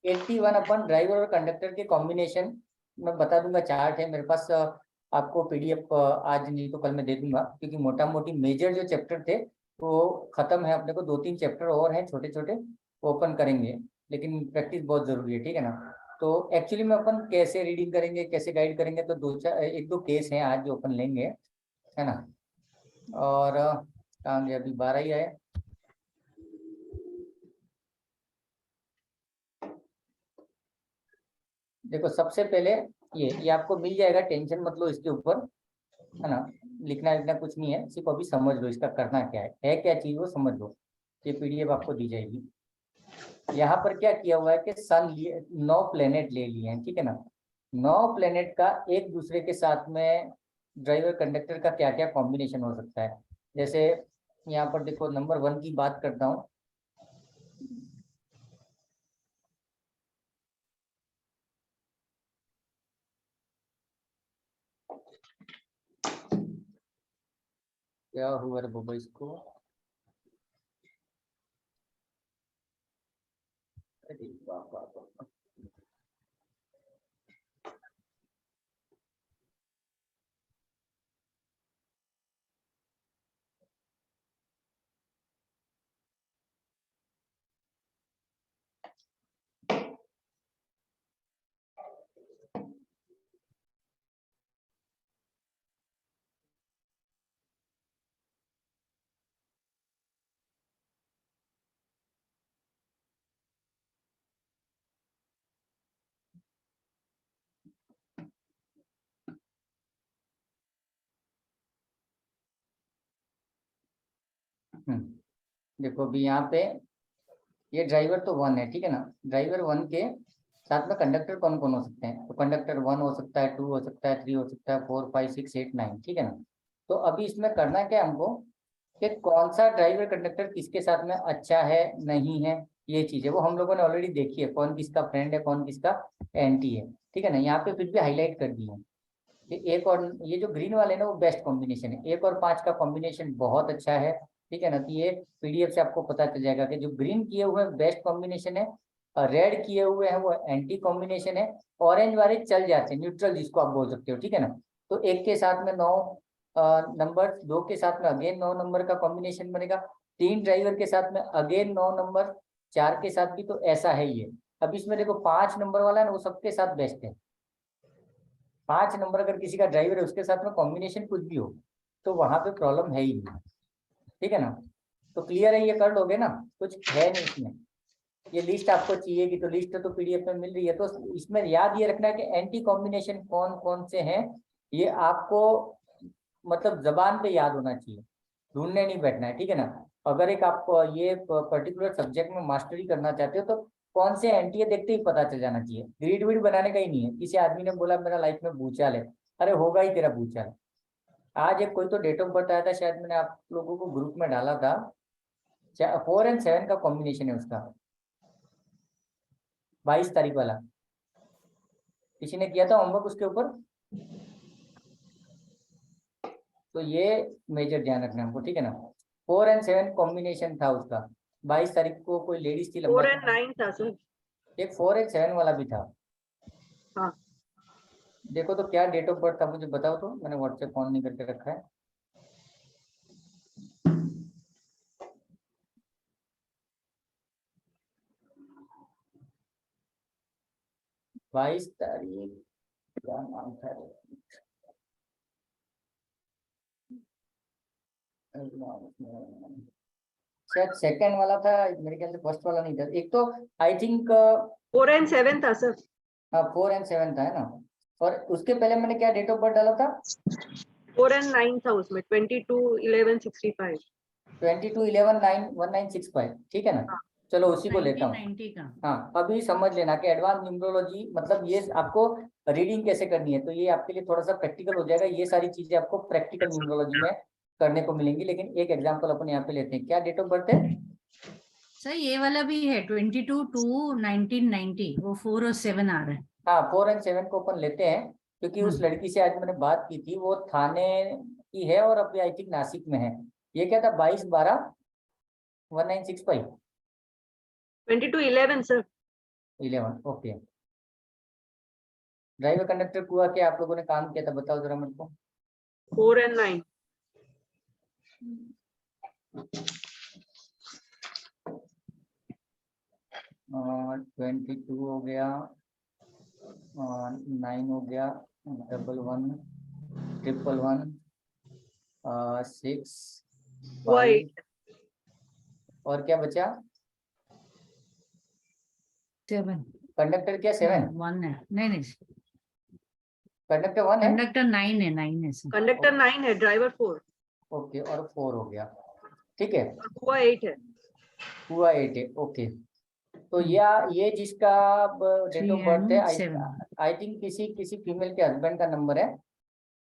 81 अपन driver और conductor के combination मैं बता दूंगा। चार्ट है मेरे पास, आपको पीडीएफ आज नहीं तो कल मैं दे दूंगा, क्योंकि मोटा मोटी मेजर जो चैप्टर थे वो खत्म है। अपने को 2-3 चैप्टर और हैं छोटे छोटे, वो ओपन करेंगे, लेकिन प्रैक्टिस बहुत जरूरी है, ठीक है ना। तो एक्चुअली में अपन कैसे रीडिंग करेंगे, कैसे गाइड करेंगे, तो 1-2 केस हैं आज जो अपन लेंगे, है ना। और कहाँ गया, अभी 12 ही आए। देखो सबसे पहले ये आपको मिल जाएगा, टेंशन मत लो इसके ऊपर, है ना। लिखना लिखना कुछ नहीं है, सिर्फ अभी समझ लो इसका करना क्या है क्या चीज वो समझ लो। ये पीडीएफ आपको दी जाएगी। यहाँ पर क्या किया हुआ है कि सन लिए 9 प्लेनेट ले लिए हैं, ठीक है ना। 9 प्लेनेट का एक दूसरे के साथ में ड्राइवर कंडक्टर का क्या क्या कॉम्बिनेशन हो सकता है। जैसे यहाँ पर देखो, नंबर 1 की बात करता हूँ। क्या हुआ रे बाबा इसको, अरे वाह वाह वाह। देखो अभी यहाँ पे ये ड्राइवर तो 1 है, ठीक है ना। ड्राइवर 1 के साथ में कंडक्टर कौन कौन हो सकते हैं, तो कंडक्टर 1 हो सकता है, 2 हो सकता है, 3 हो सकता है, 4 5 6 8 9, ठीक है ना। तो अभी इसमें करना क्या है हमको, कि कौन सा ड्राइवर कंडक्टर किसके साथ में अच्छा है नहीं है, ये चीज है वो हम लोगों ने ऑलरेडी देखी है, कौन किसका फ्रेंड है कौन किसका एंटी है, ठीक है ना। यहाँ पे फिर भी हाईलाइट कर दी है कि एक और ये जो ग्रीन वाले ना वो बेस्ट कॉम्बिनेशन है, 1 और 5 का कॉम्बिनेशन बहुत अच्छा है, ठीक है ना। तो ये पीडीएफ से आपको पता चल जाएगा कि जो ग्रीन किए हुए बेस्ट कॉम्बिनेशन है, और रेड किए हुए हैं वो एंटी कॉम्बिनेशन है, ऑरेंज वाले चल जाते हैं, न्यूट्रल जिसको आप बोल सकते हो, ठीक है ना। तो एक के साथ में 9 नंबर, 2 के साथ में अगेन 9 नंबर का कॉम्बिनेशन बनेगा, 3 ड्राइवर के साथ में अगेन 9 नंबर, 4 के साथ भी तो ऐसा है ये। अब इसमें देखो 5 नंबर वाला है ना वो सबके साथ बेस्ट है। 5 नंबर अगर किसी का ड्राइवर है उसके साथ में कॉम्बिनेशन कुछ भी हो तो वहां पे प्रॉब्लम है ही नहीं, ठीक है ना। तो क्लियर है, ये कर लोगे ना, कुछ है नहीं इसमें। ये लिस्ट आपको चाहिए कि तो लिस्ट तो पीडीएफ में मिल रही है, तो इसमें याद ये रखना है कि एंटी कॉम्बिनेशन कौन कौन से हैं, ये आपको मतलब जबान पे याद होना चाहिए, ढूंढने नहीं बैठना है, ठीक है ना। अगर एक आपको ये पर्टिकुलर सब्जेक्ट में मास्टरी करना चाहते हो तो कौन से एंटी है देखते ही पता चल जाना चाहिए, ग्रीड वीड बनाने का ही नहीं है। किसी आदमी ने बोला मेरा लाइफ में भूचाल है, अरे होगा ही तेरा भूचाल। आज एक कोई तो डेट ऑफ बर्थ आया था, शायद मैंने आप लोगों को ग्रुप में डाला था, 4 और 7 का कॉम्बिनेशन है उसका, 22 तारीख वाला। किसी ने किया था होमवर्क उसके ऊपर, तो ये मेजर ध्यान रखना हमको, ठीक है ना। 4 और 7 कॉम्बिनेशन था उसका, 22 तारीख को कोई लेडीज थी, लंबा 4 सा and नाम। 9 था सर। एक 4 और 7 वाला भी था। हाँ, देखो तो क्या डेट ऑफ बर्थ था मुझे बताओ, तो मैंने व्हाट्सएप ऑन नहीं करके रखा है। 22 तारीख, क्या नाम था, शायद सेकंड वाला था मेरे ख्याल से, फर्स्ट वाला नहीं था। एक तो आई थिंक 4 and 7 था सर। 4 और 7 था, है ना। और उसके पहले मैंने क्या डेट ऑफ बर्थ डाला था, 4 and 9 था उसमें, 22/11/65। 22/11/1965, ठीक है ना। हाँ, चलो उसी को लेता हूँ। 1990 का। हाँ अभी समझ लेना कि एडवांस न्यूमरोलॉजी मतलब ये आपको रीडिंग कैसे करनी है, तो ये आपके लिए थोड़ा सा प्रैक्टिकल हो जाएगा। ये सारी चीजें आपको प्रैक्टिकल न्यूमरोलॉजी में करने को मिलेंगी, लेकिन एक एग्जांपल अपन यहाँ पे लेते हैं। क्या डेट ऑफ बर्थ है सर ये वाला भी है 22/2/1990, वो 4 और 7 आ रहा है। हाँ 4 और 7 को अपन लेते हैं, क्योंकि उस लड़की से आज मैंने बात की थी, वो थाने की है और अभी आई थिंक नासिक में है। ये क्या था, 22/12/1965। 2211 sir. 11 ओके। ड्राइवर कंडक्टर कुआ के आप लोगों ने काम किया था, बताओ जरा मेरे को। 4 and 9. और 22 हो गया, 9 हो गया, 11 111 6 5 8. और क्या बचा? 7 कंडक्टर क्या 7? 1 है, नहीं कंडक्टर 1 है। कंडक्टर 9 है सर। Conductor 9 है, driver 4. ओके, और 4 हो गया, ठीक है। और कुआ 8 है. हुआ 8 है, ओके। तो ये जिसका डेट ऑफ 3 बर्थ है, and 7 आई थिंक किसी फीमेल के हस्बैंड का नंबर है,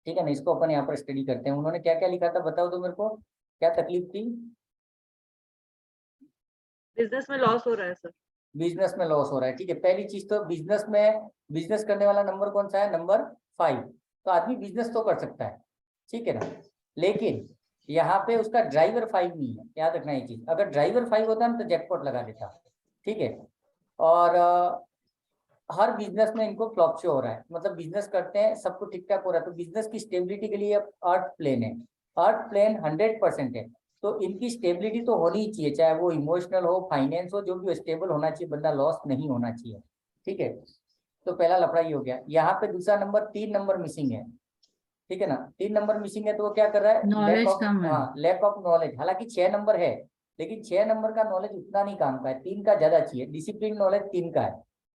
ठीक है ना। इसको अपन यहाँ पर स्टडी करते हैं। उन्होंने क्या क्या लिखा था बताओ तो मेरे को, क्या तकलीफ थी? बिजनेस में लॉस हो रहा है सर. बिजनेस में लॉस हो रहा है, ठीक है। पहली चीज तो बिजनेस करने वाला नंबर कौन सा है? नंबर 5। तो आदमी बिजनेस तो कर सकता है, ठीक है ना। लेकिन यहाँ पे उसका ड्राइवर 5 नहीं है, याद रखना ये चीज। अगर ड्राइवर 5 होता ना तो जैकपॉट लगा देता, ठीक है। और हर बिजनेस में इनको फ्लॉप शो हो रहा है, मतलब बिजनेस करते हैं सब कुछ ठीक ठाक हो रहा है। तो बिजनेस की स्टेबिलिटी के लिए अर्थ प्लेन है, अर्थ प्लेन 100% है। तो इनकी स्टेबिलिटी तो होनी ही चाहिए, चाहे वो इमोशनल हो, फाइनेंस हो, जो भी स्टेबल होना चाहिए, बंदा लॉस नहीं होना चाहिए, ठीक है। तो पहला लफड़ा ही हो गया। यहाँ पे दूसरा नंबर 3 नंबर मिसिंग है, ठीक है ना। 3 नंबर मिसिंग है तो वो क्या कर रहा है? नॉलेज कम है। हाँ, लैक ऑफ नॉलेज। हालांकि 6 नंबर है, लेकिन 6 नंबर का नॉलेज उतना नहीं काम का है, 3 का ज्यादा चाहिए। डिसिप्लिन नॉलेज 3 का है,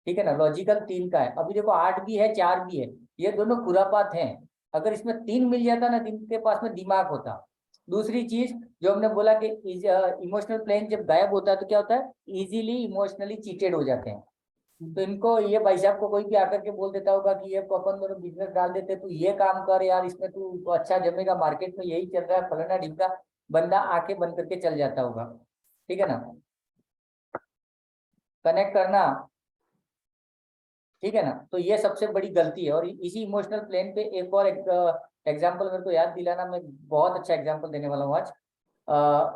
ठीक है ना। लॉजिकल 3 का है। अभी देखो 8 भी है, 4 भी है, ये दोनों खुरापात हैं। अगर इसमें 3 मिल जाता ना, जिनके पास में दिमाग होता। दूसरी चीज जो हमने बोला कि इमोशनल प्लेन जब गायब होता है तो क्या होता है? इजीली इमोशनली चीटेड हो जाते हैं। तो इनको ये भाई साहब को कोई भी आकर के बोल देता होगा कि ये अपन दोनों बिजनेस डाल देते, तू ये काम कर यार, इसमें तू अच्छा जमेगा, मार्केट में यही चल रहा है, फलाना ढिमका, बंदा आके बंद करके चल जाता होगा, ठीक है ना। कनेक्ट करना, ठीक है ना। तो ये सबसे बड़ी गलती है। और इसी इमोशनल प्लेन पे एक और एग्जाम्पल मेरे को याद दिलाना, मैं बहुत अच्छा एग्जाम्पल देने वाला हूँ आज।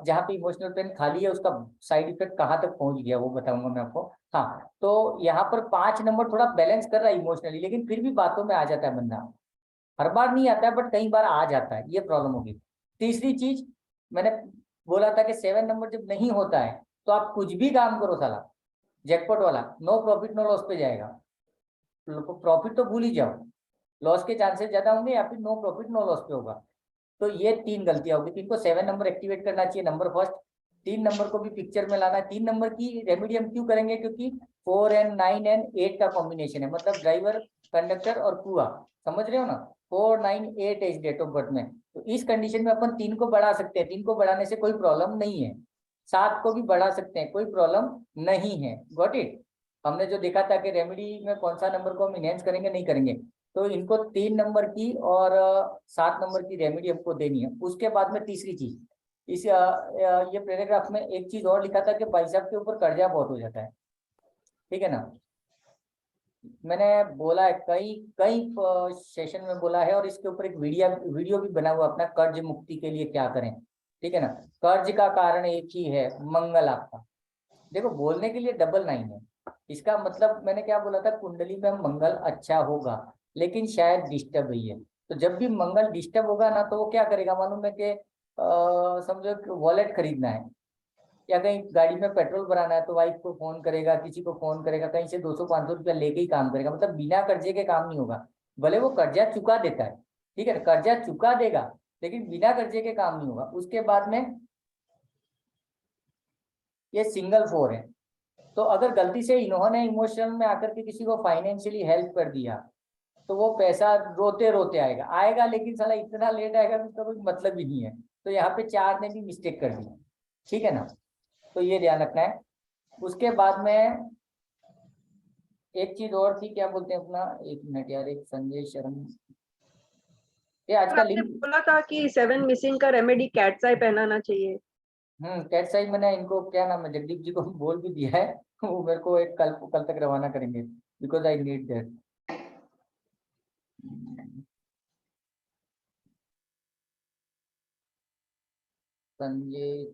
जहाँ पे इमोशनल प्लेन खाली है, उसका साइड इफेक्ट कहाँ तक पहुंच गया वो बताऊंगा मैं आपको। हाँ, तो यहाँ पर 5 नंबर थोड़ा बैलेंस कर रहा है इमोशनली, लेकिन फिर भी बातों में आ जाता है बंदा। हर बार नहीं आता है, बट कई बार आ जाता है, ये प्रॉब्लम होगी। तीसरी चीज मैंने बोला था कि 7 नंबर जब नहीं होता है तो आप कुछ भी काम करो साला, जैकपॉट वाला, नो प्रॉफिट नो लॉस पे जाएगा। प्रॉफिट तो भूल ही जाओ, लॉस के चांसेस ज्यादा होंगे, या फिर नो प्रॉफिट नो लॉस पे होगा। तो ये 3 गलतियां होगी। तो इनको 7 नंबर एक्टिवेट करना चाहिए, नंबर फर्स्ट। 3 नंबर को भी पिक्चर में लाना है। 3 नंबर की रेमेडी हम क्यों करेंगे? क्योंकि 4 एंड 9 एंड 8 का कॉम्बिनेशन है, मतलब ड्राइवर, कंडक्टर और कुआ, समझ रहे हो ना। 4 9 8 है इस डेट ऑफ बर्थ में। तो इस कंडीशन में अपन 3 को बढ़ा सकते हैं, 3 को बढ़ाने से कोई प्रॉब्लम नहीं है। 7 को भी बढ़ा सकते हैं, कोई प्रॉब्लम नहीं है। Got it. हमने जो देखा था कि रेमेडी में कौन सा नंबर को हम इनहेंस करेंगे नहीं करेंगे। तो इनको 3 नंबर की और 7 नंबर की रेमेडी हमको देनी है। उसके बाद में तीसरी चीज, इस ये पैराग्राफ में एक चीज और लिखा था कि भाई साहब के ऊपर कर्जा बहुत हो जाता है, ठीक है ना। मैंने बोला है, कई कई सेशन में बोला है, और इसके ऊपर एक वीडियो भी बना हुआ अपना, कर्ज मुक्ति के लिए क्या करें, ठीक है ना। कर्ज का कारण एक ही है, मंगल आपका। देखो, बोलने के लिए डबल 9 है, इसका मतलब मैंने क्या बोला था, कुंडली में मंगल अच्छा होगा, लेकिन शायद डिस्टर्ब ही है। तो जब भी मंगल डिस्टर्ब होगा ना, तो वो क्या करेगा मालूम है कि समझो वॉलेट खरीदना है, या कहीं गाड़ी में पेट्रोल भराना है, तो वाइफ को फोन करेगा, किसी को फोन करेगा, कहीं से 200-500 रुपया लेके ही काम करेगा। मतलब बिना कर्जे के काम नहीं होगा। भले वो कर्जा चुका देता है, ठीक है, कर्जा चुका देगा, लेकिन बिना कर्जे के काम नहीं होगा। उसके बाद में ये सिंगल 4 है। तो अगर गलती से इन्होंने इमोशन में आकर के किसी को फाइनेंशियली हेल्प कर दिया, तो वो पैसा रोते रोते आएगा आएगा, लेकिन साला इतना लेट आएगा कि उसका कोई मतलब ही नहीं है। तो यहाँ पे 4 ने भी मिस्टेक कर दी, ठीक है ना। तो ये ध्यान रखना है। उसके बाद में एक चीज और थी, क्या बोलते हैं अपना, एक मिनट यार, एक संजय शर्मा, ये आज सर का आपने लिंक। बोला था कि 7 मिसिंग का रेमेडी कैट्स आई पहनाना चाहिए. कैट साइज मैंने इनको क्या नाम है, जगदीप जी को बोल भी दिया है। वो मेरे को एक कल तक रवाना करेंगे, because I need that. Sanjay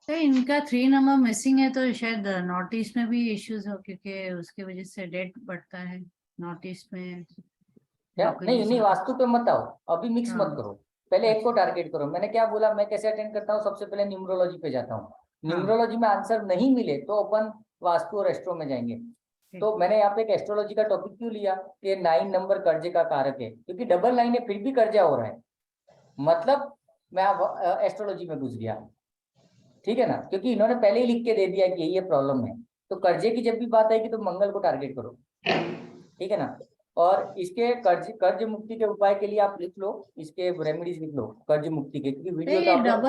तो इनका 3 नंबर मिसिंग है, तो शायद नॉर्थ ईस्ट में भी इश्यूज हो, क्योंकि उसके वजह से डेट बढ़ता है नॉर्थ ईस्ट में। क्या नहीं नहीं, वास्तु पे मत आओ, अभी मिक्स मत हाँ। करो, पहले एक को टारगेट करो। मैंने क्या बोला, मैं कैसे अटेंड करता हूँ, सबसे पहले न्यूमरोलॉजी पे जाता हूँ। हाँ। न्यूमरोलॉजी में आंसर नहीं मिले तो अपन वास्तु और एस्ट्रो में जाएंगे। तो मैंने यहाँ पे एक एस्ट्रोलॉजी का टॉपिक क्यों लिया कि 9 नंबर कर्जे का कारक है, क्योंकि डबल 9 है फिर भी कर्जा हो रहा है, मतलब मैं अब एस्ट्रोलॉजी में घुस गया, ठीक है ना, क्योंकि इन्होंने पहले ही लिख के दे दिया कि ये प्रॉब्लम है। तो कर्जे की जब भी बात आएगी तो मंगल को टारगेट करो, ठीक है ना। और इसके कर्ज मुक्ति के उपाय के लिए आप लिख लो, इसके रेमेडीज लिख लो कर्ज मुक्ति के, क्योंकि तो वीडियो तो ये आप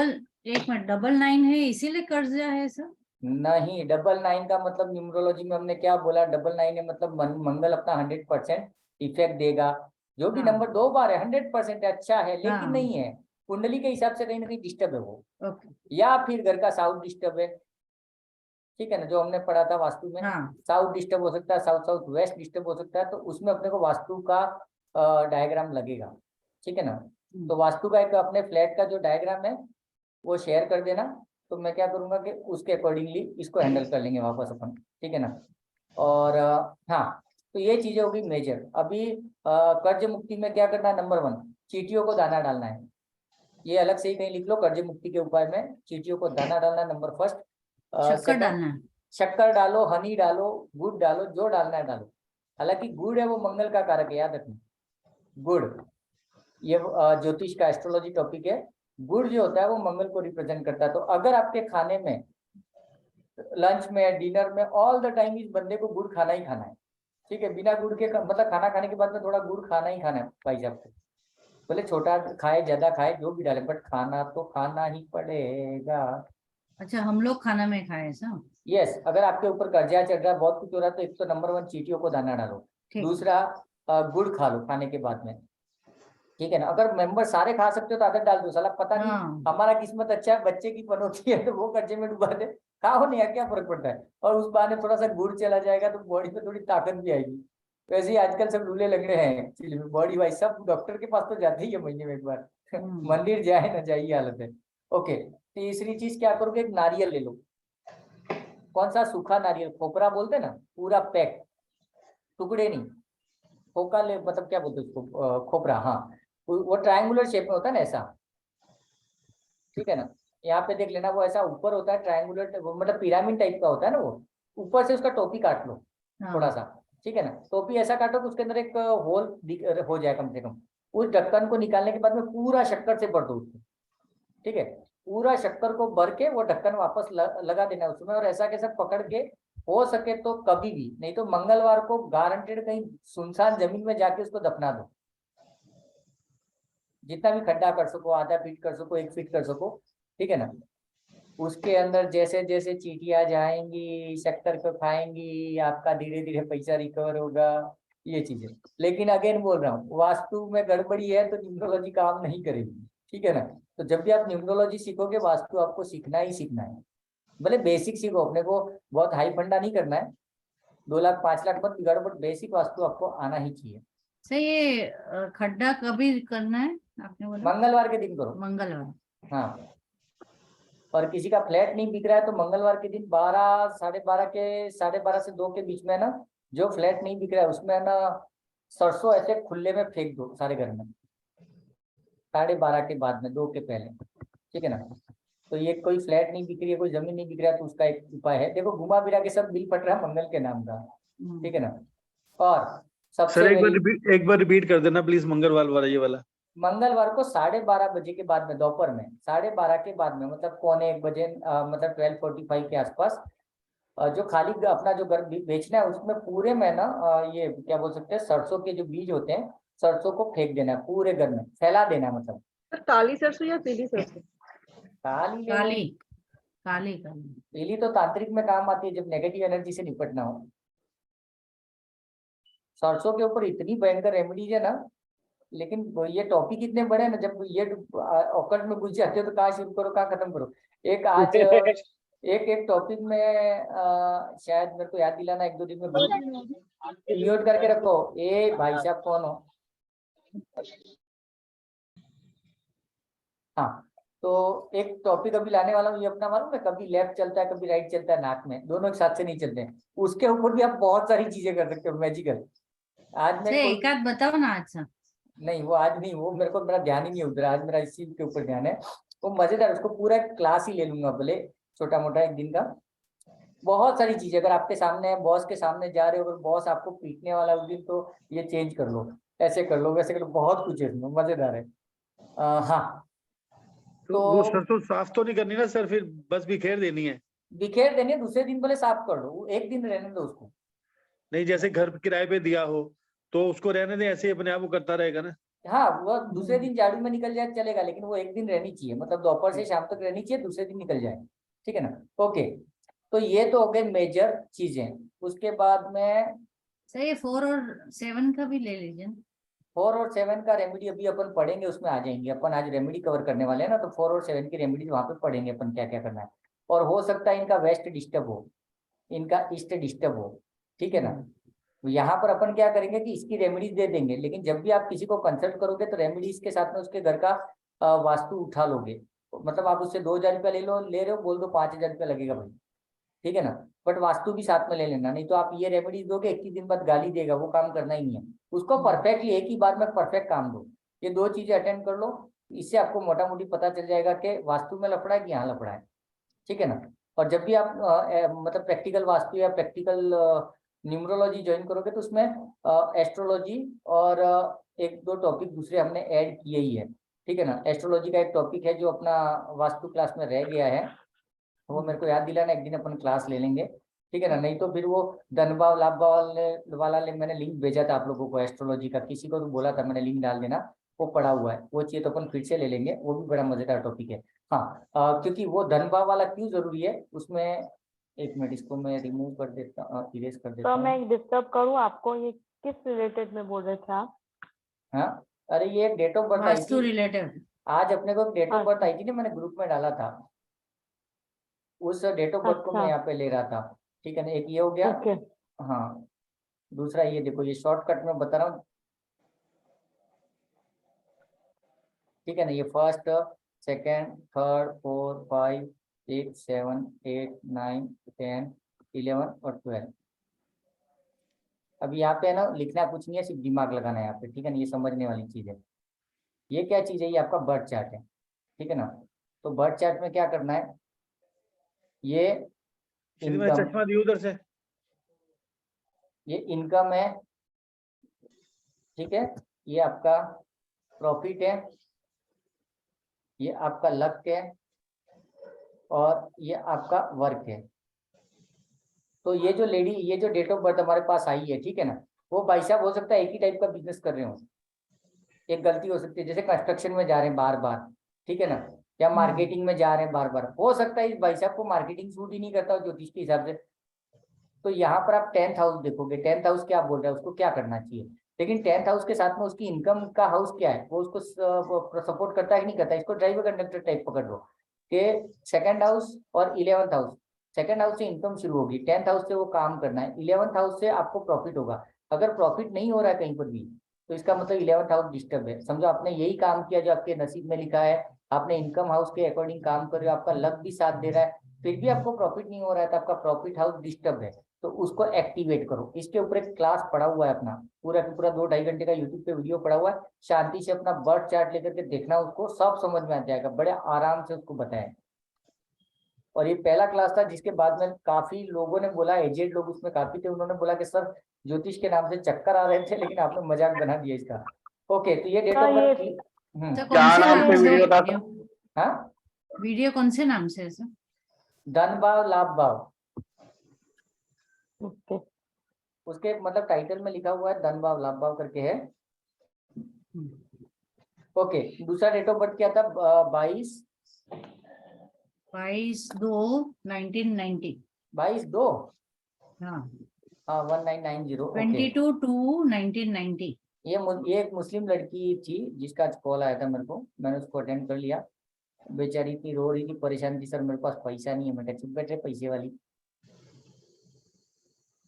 एक मिनट, डबल 9 है इसीलिए कर्जा है सर? नहीं, डबल 9 का मतलब न्यूमरोलॉजी में हमने क्या बोला, डबल 9 है मतलब मंगल अपना 100% इफेक्ट देगा। जो भी हाँ। नंबर 2 बार है 100% है, अच्छा है, लेकिन हाँ। नहीं है, कुंडली के हिसाब से कहीं ना कहीं डिस्टर्ब है वो, ओके। या फिर घर का साउथ डिस्टर्ब है, ठीक है ना, जो हमने पढ़ा था वास्तु में। हाँ। साउथ डिस्टर्ब हो सकता है, साउथ साउथ वेस्ट डिस्टर्ब हो सकता है, तो उसमें अपने को वास्तु का डायग्राम लगेगा, ठीक है ना। तो वास्तु का एक अपने फ्लैट का जो डायग्राम है वो शेयर कर देना, तो मैं क्या करूंगा कि उसके अकॉर्डिंगली इसको हैंडल कर लेंगे वापस अपन, ठीक है ना। और हाँ, तो ये चीजें होगी मेजर। अभी कर्ज मुक्ति में क्या करना है, नंबर 1 चींटियों को दाना डालना है, ये अलग से ही कहीं लिख लो, कर्ज मुक्ति के उपाय में चींटियों को दाना डालना नंबर फर्स्ट। शक्कर डालना है? शक्कर डालो, हनी डालो, गुड़ डालो, जो डालना है डालो। हालांकि गुड़ है वो मंगल का कारक है, याद रखना। गुड़, ये ज्योतिष का एस्ट्रोलॉजी टॉपिक है। गुड़ जो होता है वो मंगल को रिप्रेजेंट करता है। तो अगर आपके खाने में, लंच में, डिनर में, ऑल द टाइम इस बंदे को गुड़ खाना ही खाना है, ठीक है। बिना गुड़ के मतलब खाना खाने के बाद में थोड़ा गुड़ खाना ही खाना है भाई साहब को, भले छोटा खाए ज्यादा खाए जो भी डाले, बट खाना तो खाना ही पड़ेगा। अच्छा, हम लोग खाना में खाए ऐसा? यस, अगर आपके ऊपर कर्जा चढ़ रहा है, बहुत कुछ हो रहा है, तो एक तो नंबर 1 चींटियों को दाना डालो। ठीक। दूसरा गुड़ खा लो खाने के बाद में, ठीक है ना। अगर मेंबर सारे खा सकते हो तो आदत डाल दो, साला पता नहीं हाँ। हमारा किस्मत अच्छा है, बच्चे की पनौती है तो वो कर्जे में डुबा दे। खाओ नहीं यार, क्या फर्क पड़ता है, और उस बहाने थोड़ा सा गुड़ चला जाएगा तो बॉडी में थोड़ी ताकत भी आएगी। वैसे ही आजकल सब लूले लग रहे हैं एक्चुअली में, बॉडी वाइज सब डॉक्टर के पास तो जाते ही है महीने में एक बार मंदिर जाए ना जाए, हालत है। ओके, तीसरी चीज क्या करोगे, एक नारियल ले लो। कौन सा, सूखा नारियल, खोपरा बोलते हैं ना, पूरा पैक, टुकड़े नहीं, खोखा ले, मतलब क्या बोलते हैं उसको, खोपरा, हाँ। वो ट्रायंगुलर शेप में होता है ना ऐसा, ठीक है ना। यहाँ पे देख लेना, वो ऐसा ऊपर होता है ट्रायंगुलर, मतलब पिरामिड टाइप का होता है ना वो। ऊपर से उसका टोपी काट लो थोड़ा सा, ठीक है ना। टोपी ऐसा काटो कि उसके अंदर एक होल हो जाए कम से कम। उस ढक्कन को निकालने के बाद में पूरा शक्कर से भर दो उसको, ठीक है। पूरा शक्कर को भर के वो ढक्कन वापस लगा देना उसमें, और ऐसा कैसा पकड़ के, हो सके तो कभी भी नहीं तो मंगलवार को गारंटेड कहीं सुनसान जमीन में जाके उसको दफना दो। जितना भी खड्डा कर सको, आधा फीट कर सको, 1 फीट कर सको, ठीक है ना। उसके अंदर जैसे जैसे चींटियां जाएंगी, शक्कर को खाएंगी, आपका धीरे धीरे पैसा रिकवर होगा, ये चीजें। लेकिन अगेन बोल रहा हूँ, वास्तु में गड़बड़ी है तो न्यूमरोलॉजी काम नहीं करेगी, ठीक है ना। तो जब भी आप न्यूमरोलॉजी सीखोगे, वास्तु आपको सीखना ही सीखना है। भले बेसिक सीखो, अपने को बहुत हाई फंडा नहीं करना है, 2 लाख 5 लाख मत बिगाड़ो, बट बेसिक वास्तु आपको आना ही चाहिए। सर ये खड्डा कभी करना है आपने बोला? मंगलवार के दिन करो। मंगलवार। हाँ, और किसी का फ्लैट नहीं बिक रहा है तो मंगलवार के दिन 12, 12:30 से 2 के बीच में ना, जो फ्लैट नहीं बिक रहा है उसमें ना सरसों ऐसे खुले में फेंक दो सारे घर में, 12:30 के बाद में, 2 के पहले, ठीक है ना। तो ये कोई फ्लैट नहीं बिक रही है, कोई जमीन नहीं बिक रहा है, तो उसका एक उपाय है। देखो घुमा फिरा के सब बिल फट रहा है मंगल के नाम का, ठीक है ना। और सर सबसे एक बार रिपीट कर देना प्लीज, मंगलवार वाला ये वाला। मंगलवार को 12:30 के बाद में, दोपहर में 12:30 के बाद में, मतलब 12:45 मतलब 12:45 के आसपास, जो खाली अपना जो घर बेचना है उसमें पूरे में ना, ये क्या बोल सकते हैं, सरसों के जो बीज होते हैं, सरसों को फेंक देना है पूरे घर में, फैला देना है मतलब। सर काली सरसों या पीली सरसों? काली ले लो। काली काली काली। पीली तो तांत्रिक में काम आती है जब नेगेटिव एनर्जी से निपटना हो। सरसों के ऊपर इतनी भयंकर रेमेडीज है ना, लेकिन ये टॉपिक इतने बड़े हैं ना, जब ये ऑकल्ट में घुस जाते हो तो कहाँ शुरू करो कहाँ खत्म करो। एक आज एक टॉपिक में शायद मेरे को याद दिलाना, 1-2 दिन में म्यूट करके रखो। ए भाई साहब कौन हो? हाँ, तो एक टॉपिक अभी लाने वाला हूँ, ये अपना मालूम है, कभी लेफ्ट चलता है कभी राइट चलता है नाक में, दोनों एक साथ से नहीं चलते हैं। उसके ऊपर भी आप बहुत सारी चीजें कर सकते हो मैजिकल। आज मैं से कोई एक आध बताओ ना आज सा। नहीं, वो आज नहीं, वो मेरे को, मेरा ध्यान ही नहीं उधर, आज मेरा इसी के ऊपर ध्यान है। वो मजेदार, उसको पूरा क्लास ही ले लूंगा भले, छोटा मोटा एक दिन का। बहुत सारी चीजें अगर आपके सामने है, बॉस के सामने जा रहे हो, अगर बॉस आपको पीटने वाला है उस दिन, तो ये चेंज कर लो, ऐसे कर लो, वैसे कर लो, बहुत कुछ है इसमें, मजेदार है। हाँ, तो वो तो सरसों साफ तो नहीं करनी ना सर, फिर बस बिखेर देनी है? बिखेर देंगे, दूसरे दिन भले साफ कर लो, वो एक दिन रहने दो उसको। नहीं, जैसे घर किराए पे दिया हो तो उसको रहने दें, ऐसे ही अपने आप वो करता रहेगा ना? हाँ, वो दूसरे दिन झाड़ू में निकल जाए चलेगा, लेकिन वो एक दिन रहनी चाहिए, मतलब दोपहर से शाम तक रहनी चाहिए, दूसरे दिन निकल जाए, ठीक है ना। ओके, तो ये तो हो गए मेजर चीजें। उसके बाद में सर ये 4 और 7 का भी ले लीजिए ना। 4 और 7 का रेमेडी अभी अपन पढ़ेंगे, उसमें आ जाएंगे अपन, आज रेमेडी कवर करने वाले हैं ना, तो 4 और 7 की रेमेडी वहां पे पढ़ेंगे अपन, क्या क्या करना है। और हो सकता है इनका वेस्ट डिस्टर्ब हो, इनका ईस्ट डिस्टर्ब हो, ठीक है ना। तो यहाँ पर अपन क्या करेंगे कि इसकी रेमेडीज दे देंगे, लेकिन जब भी आप किसी को कंसल्ट करोगे तो रेमेडीज के साथ में उसके घर का वास्तु उठा लोगे। मतलब आप उससे 2,000 रुपया ले रहे हो, बोल दो 5,000 रुपया लगेगा भाई, ठीक है ना। बट वास्तु भी साथ में ले लेना, नहीं तो आप ये रेमेडीज दोगे 21 दिन बाद गाली देगा, वो काम करना ही नहीं है उसको। परफेक्टली एक ही बार में परफेक्ट काम दो, ये 2 चीजें अटेंड कर लो, इससे आपको मोटा मोटी पता चल जाएगा कि वास्तु में लफड़ा है कि यहाँ लफड़ा है, ठीक है ना। और जब भी आप मतलब प्रैक्टिकल वास्तु या प्रैक्टिकल न्यूमरोलॉजी ज्वाइन करोगे तो उसमें एस्ट्रोलॉजी और एक दो टॉपिक दूसरे हमने ऐड किए ही है, ठीक है ना। एस्ट्रोलॉजी का एक टॉपिक है जो अपना वास्तु क्लास में रह गया है, वो मेरे को याद दिलाना, एक दिन अपन क्लास ले लेंगे, ठीक है ना। नहीं तो फिर वो धन भाव लाभ भाव वाला मैंने लिंक भेजा था आप लोगों को एस्ट्रोलॉजी का, किसी को तो बोला था मैंने लिंक डाल देना, वो पड़ा हुआ है, वो चाहिए तो अपन फिर से ले लेंगे, वो भी बड़ा मजेदार टॉपिक है। हाँ, क्योंकि वो धन भाव वाला क्यों जरूरी है उसमें, एक मिनट इसको मैं रिमूव कर देता, इरेज कर देता तो हूँ। मैं डिस्टर्ब करूं आपको, ये किस रिलेटेड में बोल रहे थे आप? हाँ, अरे ये डेट ऑफ बर्थ आई वास्तु थी रिलेटेड। आज अपने को, डेट ऑफ बर्थ अच्छा आई थी ना, मैंने ग्रुप में डाला था, उस डेट ऑफ बर्थ को मैं अच्छा, यहाँ पे ले रहा था, ठीक है ना। एक ये हो गया। ओके। हाँ, दूसरा ये देखो, ये शॉर्टकट में बता रहा हूँ, ठीक है ना। ये फर्स्ट, सेकंड, थर्ड, 4, 5, 6, 7, 8, 9, 10, 11 और 12। अभी यहाँ पे है ना, लिखना कुछ नहीं है, सिर्फ दिमाग लगाना है यहाँ पे, ठीक है ना, ये समझने वाली चीज है। ये क्या चीज है, ये आपका बर्थ चार्ट है, ठीक है ना। तो बर्थ चार्ट में क्या करना है, ये श्री मैं इनकम, चश्मा दियो उधर से। ये इनकम है, ठीक है, ये आपका प्रॉफिट है, ये आपका लक है, और ये आपका वर्क है। तो ये जो लेडी, ये जो डेट ऑफ बर्थ हमारे पास आई है, ठीक है ना, वो भाई साहब हो सकता है एक ही टाइप का बिजनेस कर रहे हो, एक गलती हो सकती है, जैसे कंस्ट्रक्शन में जा रहे हैं बार बार, ठीक है ना, या मार्केटिंग में जा रहे हैं बार बार, हो सकता है इस भाई साहब को मार्केटिंग सूट ही नहीं करता हो ज्योतिष के हिसाब से। तो यहाँ पर आप 10th हाउस देखोगे, 10th हाउस क्या बोल रहा है, उसको क्या करना चाहिए, लेकिन 10th हाउस के साथ में उसकी इनकम का हाउस क्या है, वो उसको सपोर्ट करता है कि नहीं करता है। इसको ड्राइवर कंडक्टर टाइप पकड़ लो कि सेकंड हाउस और 11th हाउस, सेकंड हाउस से इनकम शुरू होगी, 10th हाउस से वो काम करना है, 11th हाउस से आपको प्रॉफिट होगा। अगर प्रॉफिट नहीं हो रहा है कहीं पर भी, तो इसका मतलब 11th हाउस डिस्टर्ब है, समझो आपने यही काम किया जो आपके नसीब में लिखा है, आपने इनकम हाउस के अकॉर्डिंग काम कर रहे हो, आपका लक भी साथ दे रहा है, फिर भी आपको प्रॉफिट नहीं हो रहा है, तो आपका प्रॉफिट हाउस डिस्टर्ब है, तो उसको एक्टिवेट करो। इसके ऊपर एक क्लास पड़ा हुआ है अपना, पूरा का पूरा 2-2.5 घंटे का यूट्यूब पे वीडियो पड़ा हुआ है, शांति से अपना बर्थ चार्ट लेकर के देखना, उसको सब समझ में आ जाएगा, बड़े आराम से उसको बताएं। और ये पहला क्लास था जिसके बाद में काफी लोगों ने बोला, एजेड लोग उसमें काफी थे, उन्होंने बोला कि सर ज्योतिष के नाम से चक्कर आ रहे थे, लेकिन आपने मजाक बना दिया इसका। ओके, तो ये डेट हाँ, ऑफ ये बर्थ, तो क्या कौन से नाम नाम से से वीडियो था? हाँ, वीडियो कौन से नाम से है सर? धन भाव लाभ भाव, ओके। उसके मतलब टाइटल में लिखा हुआ है धन भाव लाभ भाव करके है। ओके, दूसरा डेट ऑफ बर्थ क्या था, 22 22/2/1990। 22/2, हाँ, हाँ 1990। ओके, 22/2/1990। ये एक मुस्लिम लड़की थी जिसका आज कॉल आया था मेरे को, मैंने उसको अटेंड कर लिया, बेचारी थी, रो रही थी, परेशान थी, सर मेरे पास पैसा नहीं है। मैं कहा चुप बैठे पैसे वाली,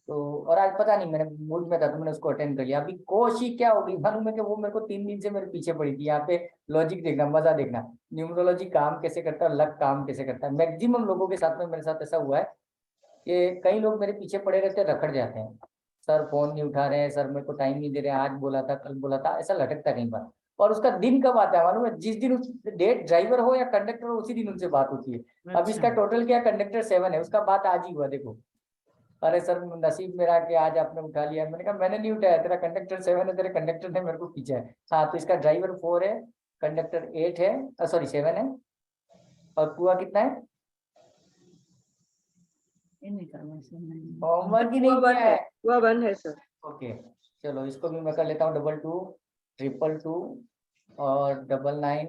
तो और आज पता नहीं मैंने मूड में था तो मैंने उसको अटेंड कर लिया। अभी कोशी क्या होगी मालूम है कि वो मेरे को 3 दिन से मेरे पीछे पड़ी थी। यहाँ पे लॉजिक देखना, मजा देखना, न्यूमरोलॉजी काम कैसे करता है, लक काम कैसे करता है। मैक्सिमम लोगों के साथ में मेरे साथ ऐसा हुआ है कि कई लोग मेरे पीछे पड़े रहते हैं, रखड़ जाते हैं, सर फोन नहीं उठा रहे हैं, सर मेरे को टाइम नहीं दे रहे हैं, आज बोला था कल बोला था, ऐसा लटकता है कहीं पर। और उसका दिन कब आता है मालूम है? जिस दिन उस डेट ड्राइवर हो या कंडक्टर हो उसी दिन उनसे बात होती है। अब इसका टोटल क्या, कंडक्टर 7 है, उसका बात आज ही हुआ देखो। अरे सर नसीब मेरा कि आज आपने उठा लिया। मैंने कहा मैंने नहीं उठाया, तेरा कंडक्टर 7 है, तेरे कंडक्टर ने मेरे को खींचा है। हाँ तो इसका ड्राइवर 4 है, कंडक्टर 8 है, सॉरी 7 है, और कुआ कितना है? ये निकाला सर मैंने। होमवर्क ही नहीं हुआ 1 किया है, है। हुआ 1 है सर। ओके चलो इसको भी मैं कर लेता हूँ, 22 222 और 99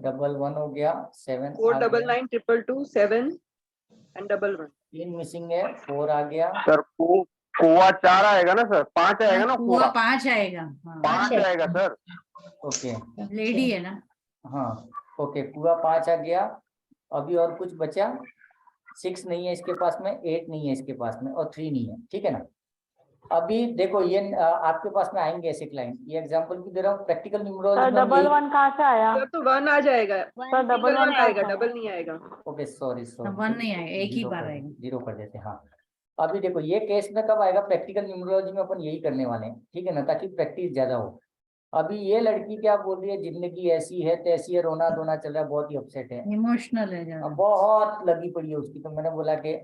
11 हो गया, 7 4 आ डबल गया, 9 222 7 एंड 11 3 मिसिंग है, 4 आ गया। सर कुआ 4 आएगा ना सर, 5 आएगा ना कुआ कुआ? 5 आएगा। हाँ 5 आएगा सर। ओके लेडी है ना। हाँ ओके, कुआ 5 आ गया। अभी और कुछ बचा? 6 नहीं है इसके पास में, 8 नहीं है इसके पास में, और 3 नहीं है, ठीक है ना। अभी देखो ये आपके पास में आएंगे ऐसे क्लाइंट, ये एग्जांपल भी दे रहा हूँ, प्रैक्टिकल सर न्यूमरोलॉजी में डबल 1 कहाँ से आया? सर तो 1 आ जाएगा, सर डबल सिंगल 1 1 कहाँ आएगा, से आया? डबल नहीं आएगा। ओके सॉरी 1 नहीं आएगा, एक ही बार आएगा। 0 कर देते, हाँ। अभी देखो ये केस में कब आएगा, प्रैक्टिकल न्यूमरोलॉजी में अपन यही करने वाले हैं, ठीक है ना, ताकि प्रैक्टिस ज्यादा हो। अभी ये लड़की क्या बोल रही है, जिंदगी ऐसी है तैसी है, रोना धोना चल रहा है, बहुत ही अपसेट है, इमोशनल है ज्यादा। बहुत लगी पड़ी है उसकी। तो मैंने बोला कि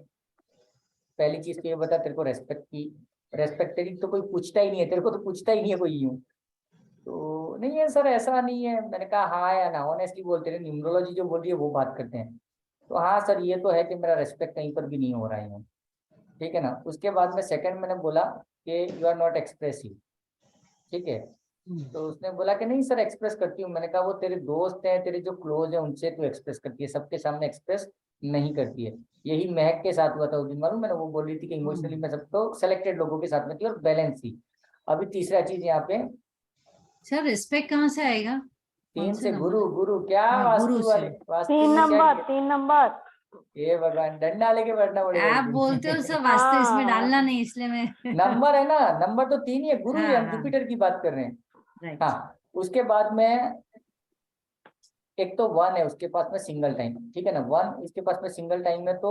पहली चीज तो ये बता, तेरे को रेस्पेक्ट की, रेस्पेक्ट तेरी तो कोई पूछता ही नहीं है, तेरे को तो पूछता ही नहीं है कोई यूं। तो नहीं है सर ऐसा नहीं है। मैंने कहा हाँ या ना, ऑनेस्टली बोलते रहे, न्यूमरोलॉजी जो बोल रही है वो बात करते हैं। तो हाँ सर ये तो है कि मेरा रेस्पेक्ट कहीं पर भी नहीं हो रहा है, ठीक है ना। उसके बाद में सेकंड मैंने बोला कि यू आर नॉट एक्सप्रेसिव, ठीक है। तो उसने बोला कि नहीं सर एक्सप्रेस करती हूँ। मैंने कहा वो तेरे दोस्त हैं, तेरे जो क्लोज है उनसे तू एक्सप्रेस करती है, सबके सामने एक्सप्रेस नहीं करती है। यही महक के साथ हुआ था उस दिन, मालूम मैंने, वो बोल रही थी कि इमोशनली मैं सबको सेलेक्टेड लोगों के साथ में थी और बैलेंस थी। अभी तीसरा चीज यहाँ पे सर रिस्पेक्ट कहाँ से आएगा? 3 से नंबर? गुरु, गुरु क्या हाँ, गुरु वास्तु से। वाले, वास्तु 3 में क्या नंबर 3 नंबर। ये भगवान डंडा लेके बैठना पड़ेगा एक आप दिन। बोलते हो सब वास्तव इसमें हाँ। डालना नहीं, इसलिए मैं नंबर है ना, नंबर तो 3 ही है, गुरु है, हम हाँ। जुपिटर की बात कर रहे हैं। राइट। हाँ उसके बाद में एक तो 1 है उसके पास में सिंगल टाइम, ठीक है ना, 1 इसके पास में सिंगल टाइम है। तो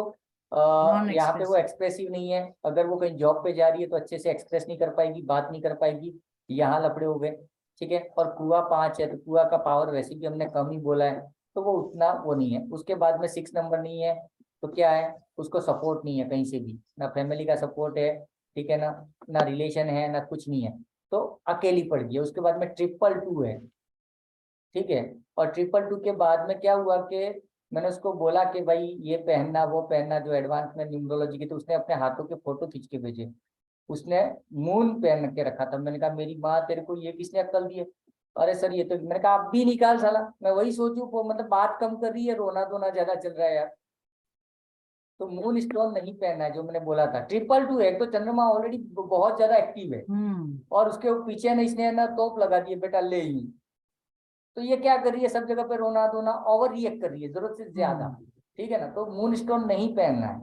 यहाँ पे वो एक्सप्रेसिव नहीं है। अगर वो कहीं जॉब पे जा रही है तो अच्छे से एक्सप्रेस नहीं कर पाएगी, बात नहीं कर पाएगी, यहाँ लफड़े हो गए, ठीक है। और कुआ 5 है तो कुआ का पावर वैसे भी हमने कम ही बोला है, तो वो उतना वो नहीं है। उसके बाद में 6 नंबर नहीं है, तो क्या है, उसको सपोर्ट नहीं है कहीं से भी, ना फैमिली का सपोर्ट है, ठीक है ना, ना रिलेशन है, ना कुछ नहीं है, तो अकेली पड़ गई है। उसके बाद में 222 है, ठीक है। और 222 के बाद में क्या हुआ कि मैंने उसको बोला कि भाई ये पहनना वो पहनना, जो एडवांस में न्यूमरोलॉजी की, तो उसने अपने हाथों के फोटो खींच के भेजे। उसने मून पहन के रखा था। मैंने कहा मेरी माँ तेरे को ये किसने अक्ल दी है? अरे सर ये तो, मैंने कहा आप भी निकाल साला। मैं वही सोचूं वो मतलब बात कम कर रही है, रोना धोना ज्यादा चल रहा है यार। तो मून स्टोन नहीं पहनना है जो मैंने बोला था। 222 है तो चंद्रमा ऑलरेडी बहुत ज्यादा एक्टिव है, और उसके पीछे ने इसने ना तोप लगा दिए बेटा ले ही। तो ये क्या कर रही है, सब जगह पे रोना धोना, ओवर रिएक्ट कर रही है जरूरत से ज्यादा, ठीक है ना। तो मून स्टोन नहीं पहनना है।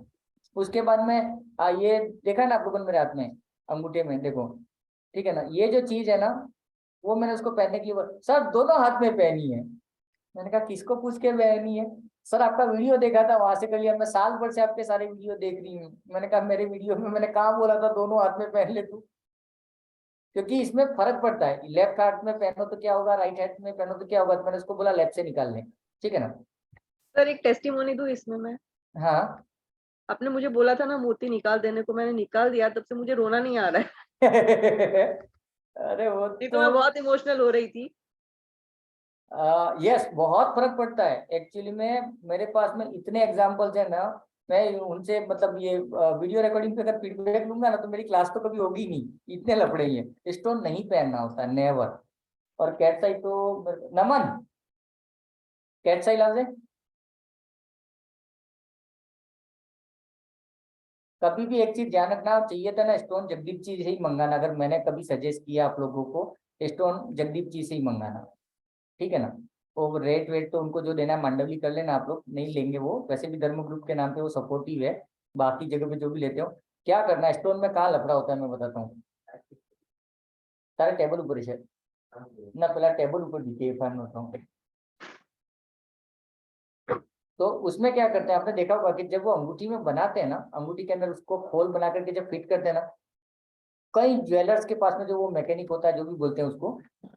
उसके बाद में ये देखा ना आप लोगों ने मेरे हाथ में अंगूठे में देखो, ठीक है ना, ये जो चीज है ना वो मैंने उसको पहनने की सर दोनों हाथ में पहनी है। मैंने कहा किसको पूछ के पहनी है? सर आपका वीडियो देखा था वहां से कर लिया। मैं साल भर से आपके सारे वीडियो देख रही हूँ। मैंने कहा मेरे वीडियो में मैंने कहा बोला था दोनों हाथ में पहन ले तू, क्योंकि इसमें फर्क पड़ता है। लेफ्ट हाथ में पहनो तो क्या होगा, राइट हाथ में पहनो तो क्या होगा। तो मैंने उसको बोला लेफ्ट से निकाल ले, ठीक है ना। सर एक टेस्टिमोनी दूं इसमें मैं? हाँ आपने मुझे बोला था ना मूर्ति निकाल देने को, मैंने निकाल दिया, तब से मुझे रोना नहीं आ रहा है। अरे वो नहीं तो मैं बहुत इमोशनल हो रही थी। यस बहुत फर्क पड़ता है एक्चुअली में। मेरे पास में इतने एग्जांपल्स हैं ना, मैं उनसे मतलब ये वीडियो रिकॉर्डिंग पे अगर फीडबैक लूंगा ना तो मेरी क्लास तो कभी होगी नहीं, इतने लफड़े ही हैं। स्टोन नहीं पहनना होता, नेवर। और कैटसाई तो नमन, कैटसाई लाओ, कभी भी एक चीज ध्यान रखना, चाहिए था ना स्टोन जगदीप जी से ही मंगाना। अगर मैंने कभी सजेस्ट किया आप लोगों को, स्टोन जगदीप जी से ही मंगाना, ठीक है ना। वो रेट वेट तो उनको जो देना है मंडली कर लेना, आप लोग नहीं लेंगे वो, वैसे भी धर्म ग्रुप के नाम पे वो सपोर्टिव है, बाकी जगह पे जो भी लेते हो। क्या करना है, स्टोन में कहाँ लफड़ा होता है मैं बताता हूँ। सारे टेबल ऊपर है ना, पहला टेबल ऊपर दिखे फैन होता हूँ। तो उसमें क्या करते हैं, आपने देखा होगा कि जब वो अंगूठी में बनाते हैं ना, अंगूठी के अंदर उसको खोल बना करके जब फिट करते हैं ना, कई ज्वेलर्स के पास में जो वो मैकेनिक होता है, जो भी बोलते हैं उसको,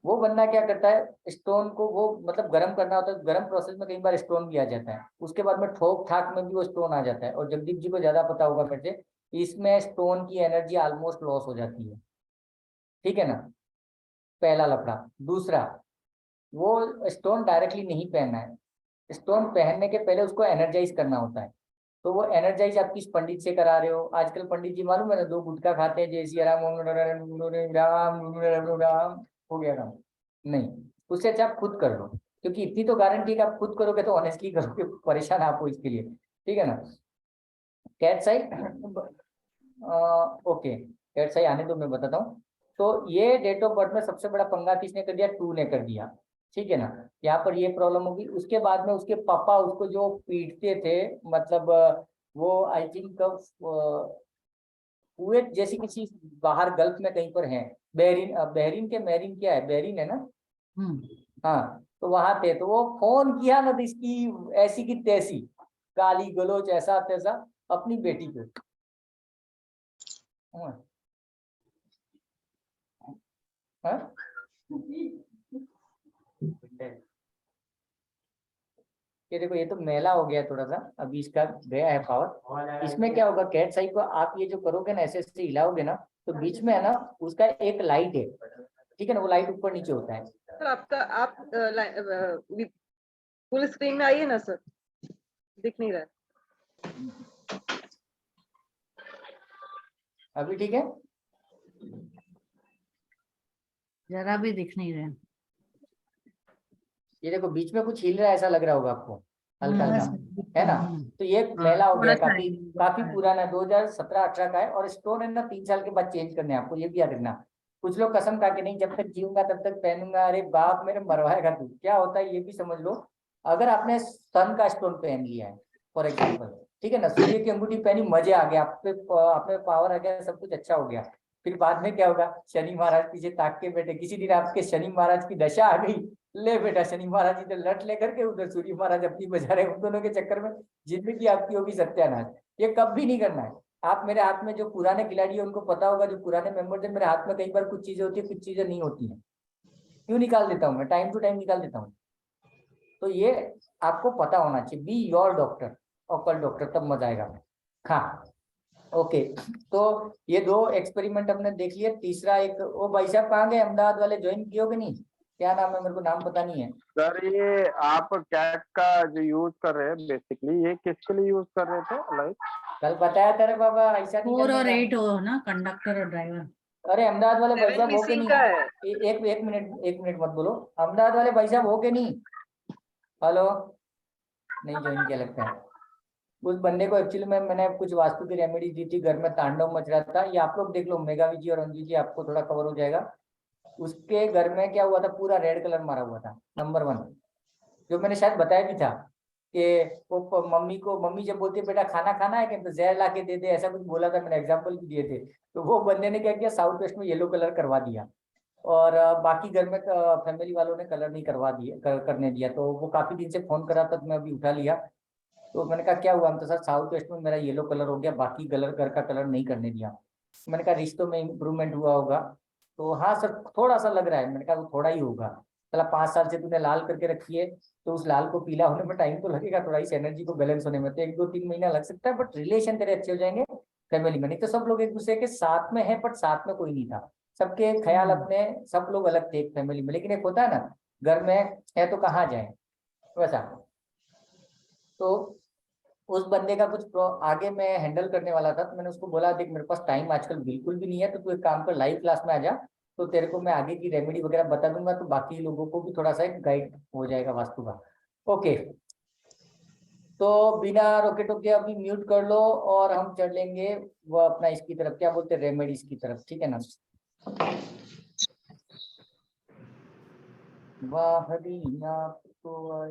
वो बंदा क्या करता है, स्टोन को वो मतलब गर्म करना होता है, गर्म प्रोसेस में कई बार स्टोन भी आ जाता है, उसके बाद में ठोक ठाक में भी वो स्टोन आ जाता है। और जगदीप जी को ज्यादा पता होगा मेरे से, इसमें स्टोन की एनर्जी ऑलमोस्ट लॉस हो जाती है, ठीक है ना, पहला लफड़ा। दूसरा, वो स्टोन डायरेक्टली नहीं पहनना है, स्टोन पहनने के पहले उसको एनर्जाइज करना होता है। तो वो एनर्जाइज आप किस पंडित से करा रहे हो, आजकल पंडित जी मालूम है ना, 2 गुटखा खाते हैं, जय सिया राम ओम राम, हो गया काम। नहीं, उससे अच्छा आप खुद कर लो, क्योंकि इतनी तो गारंटी है कि आप खुद करोगे तो ऑनेस्टली करोगे, परेशान आप हो इसके लिए, ठीक है ना। कैट साई ओके, कैट साई आने दो, मैं बताता हूँ। तो ये डेट ऑफ बर्थ में सबसे बड़ा पंगा किसने कर दिया, 2 ने कर दिया, ठीक है ना। यहाँ पर ये प्रॉब्लम होगी। उसके बाद में उसके पापा उसको जो पीटते थे, मतलब वो आई थिंक कुवैत जैसी किसी बाहर गल्फ में कहीं पर है, बहरीन, बहरीन के महरीन क्या है, बहरीन है ना, हाँ, तो वहां थे। तो वो फोन किया ना, तो इसकी ऐसी की तैसी गाली गलोच ऐसा तैसा अपनी बेटी को। हाँ? हाँ? ये देखो, ये तो मैला हो गया थोड़ा सा, अभी इसका गया है पावर। इसमें क्या होगा, कैट साई को आप ये जो करोगे ना, ऐसे ऐसे हिलाओगे ना, तो बीच में है ना उसका एक लाइट है, ठीक है ना, वो लाइट ऊपर नीचे होता है। सर आपका आप फुल स्क्रीन में आइए ना सर, दिख नहीं रहा है। अभी ठीक है, जरा भी दिख नहीं रहे। ये देखो बीच में कुछ हिल रहा है, ऐसा लग रहा होगा आपको, हल्का हल्का, है ना। हम्म, तो ये हाँ, मैला हो गया, थोड़ा सा काफी काफी पुराना, 2017-18 का है। और स्टोन है ना 3 साल के बाद चेंज करने हैं आपको, ये भी याद रखना। कुछ लोग कसम खा के, नहीं जब तक जीऊंगा तब तक पहनूंगा, अरे बाप मेरे मरवाएगा तू, क्या होता है ये भी समझ लो। अगर आपने सन का स्टोन पहन लिया है फॉर एग्जाम्पल, ठीक है ना, सूर्य की अंगूठी पहनी, मजे आ गया आप पे, आप में पावर आ गया, सब कुछ अच्छा हो गया। फिर बाद में क्या होगा, शनि महाराज पीछे ताक के बैठे, किसी दिन आपके शनि महाराज की दशा आ गई, ले बेटा शनि महाराज इधर लट लेकर के, उधर सूर्य महाराज अपनी बजा रहे, उन दोनों के चक्कर में जिंदगी आपकी होगी सत्यानाश। ये कभी नहीं करना है। आप मेरे हाथ में जो पुराने खिलाड़ी है उनको पता होगा, जो पुराने मेंबर थे मेरे हाथ में, कई बार कुछ चीजें होती है, कुछ चीजें नहीं होती हैं, क्यों निकाल देता हूँ मैं, टाइम टू टाइम निकाल देता हूँ। तो ये आपको पता होना चाहिए, be your doctor, occult doctor, तब मजा आएगा। हाँ, ओके। तो ये 2 एक्सपेरिमेंट हमने देख लिया। तीसरा एक, वो भाई साहब कहाँ गए, अहमदाबाद वाले ज्वाइन किए हो कि नहीं, क्या नाम है, मेरे को नाम पता नहीं है। सर ये आप कैट का जो यूज कर रहे हैं बेसिकली, ये किसके लिए यूज कर रहे थे, लाइक? कल बताया था रे बाबा, ऐसा नहीं 4 करने और का। 8 हो ना, कंडक्टर और ड्राइवर। अरे अहमदाबाद वाले भाई 7 साहब हो के मिसिंग नहीं, का है। एक मिनट मत बोलो, अहमदाबाद वाले भाई साहब हो के नहीं, हेलो, नहीं ज्वाइन किया लगता है। उस बंदे को एक्चुअली में मैंने कुछ वास्तु की रेमेडी दी थी, घर में तांडव मच रहा था, ये आप लोग देख लो, मेघावी जी और अंजू जी, आपको थोड़ा कवर हो जाएगा। उसके घर में क्या हुआ था, पूरा रेड कलर मारा हुआ था, नंबर 1, जो मैंने शायद बताया भी था कि वो मम्मी जब बोलती है बेटा खाना खाना है कि, तो जहर ला के दे दे, ऐसा कुछ बोला था, मैंने एग्जाम्पल भी दिए थे। तो वो बंदे ने क्या किया, साउथ वेस्ट में येलो कलर करवा दिया, और बाकी घर में फैमिली वालों ने कलर नहीं करवा दिया, करने दिया। तो वो काफी दिन से फोन कर रहा था, तो मैं अभी उठा लिया। तो मैंने कहा क्या हुआ, हम तो सर साउथ वेस्ट में मेरा येलो कलर हो गया, बाकी कलर घर का कलर नहीं करने दिया। मैंने कहा रिश्तों में इम्प्रूवमेंट हुआ होगा, तो हाँ सर थोड़ा सा लग रहा है। मैंने कहा वो थोड़ा ही होगा, चला 5 साल से तूने लाल करके रखी है, तो उस लाल को पीला होने में टाइम तो लगेगा, थोड़ा इस एनर्जी को बैलेंस होने में तो 1-2-3 महीना लग सकता है, बट रिलेशन तेरे अच्छे हो जाएंगे फैमिली में। नहीं तो सब लोग एक दूसरे के साथ में है, बट साथ में कोई नहीं था, सबके ख्याल अपने, सब लोग अलग थे एक फैमिली में। लेकिन एक होता है ना, घर में है तो कहाँ जाए, वैसा। तो उस बंदे का कुछ आगे मैं हैंडल करने वाला था, तो मैंने उसको बोला देख मेरे पास टाइम आजकल बिल्कुल भी नहीं है, तो तू एक काम कर, लाइव क्लास में आ जा, तो तेरे को मैं आगे की रेमेडी वगैरह बता दूंगा, तो बाकी लोगों को भी थोड़ा सा एक गाइड हो जाएगा वास्तु का। ओके, तो बिना रोके टोके अभी म्यूट कर लो, और हम चढ़ लेंगे वो अपना इसकी तरफ, क्या बोलते हैं, रेमेडीज की तरफ, ठीक है ना। वाह तो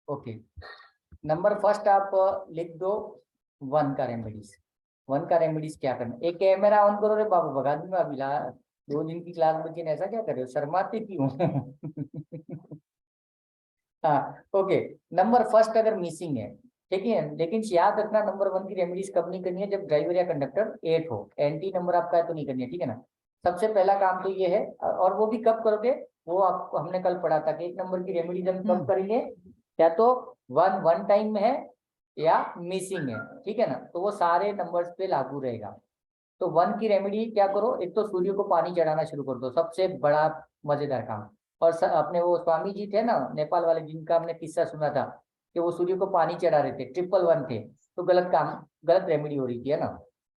ओके, नंबर फर्स्ट आप लिख दो 1 का रेमेडीज। 1 का रेमेडीज क्या करना, एक कैमरा ऑन करो रे बाबू, भगा दूंगा अभी 2 दिन की क्लास बची है, ऐसा क्या कर रहे हो, शर्माते क्यों? हाँ ओके, नंबर फर्स्ट अगर मिसिंग है ठीक है, लेकिन याद रखना नंबर 1 की रेमेडीज कब नहीं करनी है, जब ड्राइवर या कंडक्टर 8 हो, एंटी नंबर आपका है तो नहीं करनी है, ठीक है ना। सबसे पहला काम तो ये है, और वो भी कब करोगे, वो आपको हमने कल पढ़ा था कि 1 नंबर की रेमेडीज हम कब करेंगे, या तो वन टाइम में है या मिसिंग है, ठीक है ना, तो वो सारे नंबर्स पे लागू रहेगा। तो 1 की रेमेडी क्या करो, एक तो सूर्य को पानी चढ़ाना शुरू कर दो, सबसे बड़ा मजेदार काम। और अपने वो स्वामी जी थे ना नेपाल वाले, जिनका हमने किस्सा सुना था कि वो सूर्य को पानी चढ़ा रहे थे, 111 थे, तो गलत काम, गलत रेमेडी हो रही थी, है ना।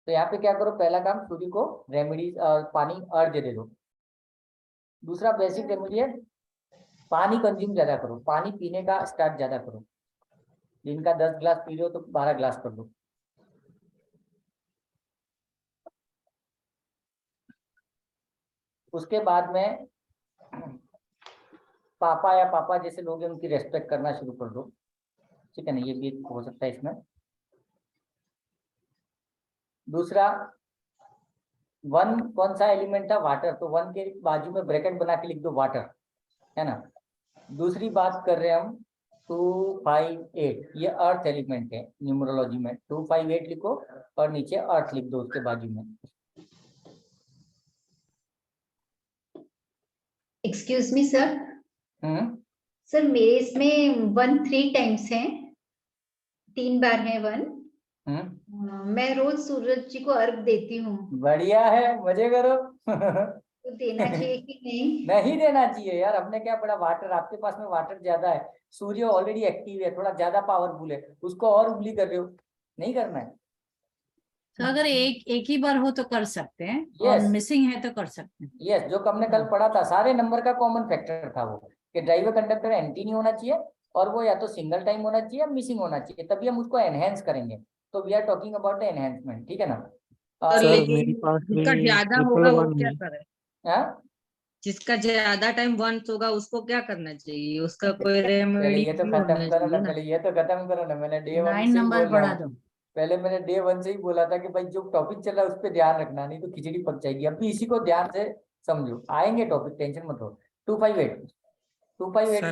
तो यहाँ पे क्या करो, पहला काम सूर्य को रेमेडी पानी अर्घ्य दे दो। दूसरा बेसिक रेमेडी है, पानी कंज्यूम ज्यादा करो, पानी पीने का स्टार्ट ज्यादा करो, दिन का 10 गिलास पी रहे हो तो 12 गिलास कर दो। उसके बाद में पापा या पापा जैसे लोग हैं उनकी रेस्पेक्ट करना शुरू कर दो, ठीक है ना, ये भी हो सकता है इसमें। दूसरा 1 कौन सा एलिमेंट था, वाटर, तो 1 के बाजू में ब्रैकेट बना के लिख दो वाटर, है ना। दूसरी बात कर रहे हैं हम 258, ये अर्थ एलिमेंट है न्यूमरोलॉजी में, 258 लिखो और नीचे अर्थ लिख दो उसके बाजू में। एक्सक्यूज मी सर, सर मेरे इसमें 1 3 टाइम्स है, 3 बार है 1। मैं रोज सूरज जी को अर्घ देती हूँ। बढ़िया है, मजे करो। तो देना चाहिए कि नहीं? नहीं देना चाहिए यार, हमने क्या पढ़ा, वाटर, आपके पास में वाटर ज्यादा है, सूर्य ऑलरेडी एक्टिव है, थोड़ा ज्यादा पावरफुल है, उसको और उंगली कर रहे हो, नहीं करना है। तो अगर एक ही बार हो तो कर सकते हैं, और Yes. मिसिंग है तो कर सकते हैं। यस, जो हमने कल पढ़ा था, सारे नंबर का कॉमन फैक्टर था वो, कि ड्राइवर कंडक्टर एंटी नहीं होना चाहिए, और वो या तो सिंगल टाइम होना चाहिए या मिसिंग होना चाहिए, तभी हम उसको एनहेंस करेंगे। तो we are talking about the enhancement, ठीक है ना। सर मेरे पास जिसका भी ज्यादा होगा वो 111 क्या है। करे? हाँ? जिसका ज्यादा टाइम वंस होगा उसको क्या करना चाहिए? उसका कोई पहले रेमेडी ये तो भी खत्म होना करो ना, चाहिए ना। पहले ये तो खत्म करो ना, मैंने डे 1 9 से ही नंबर बोल रहा पढ़ा हूँ। दो। पहले मैंने डे 1 से ही बोला था कि भाई जो टॉपिक चल रहा है उस पर ध्यान रखना, नहीं तो खिचड़ी पक जाएगी। अभी इसी को ध्यान से समझो, आएंगे टॉपिक, टेंशन मत लो। 258 को सर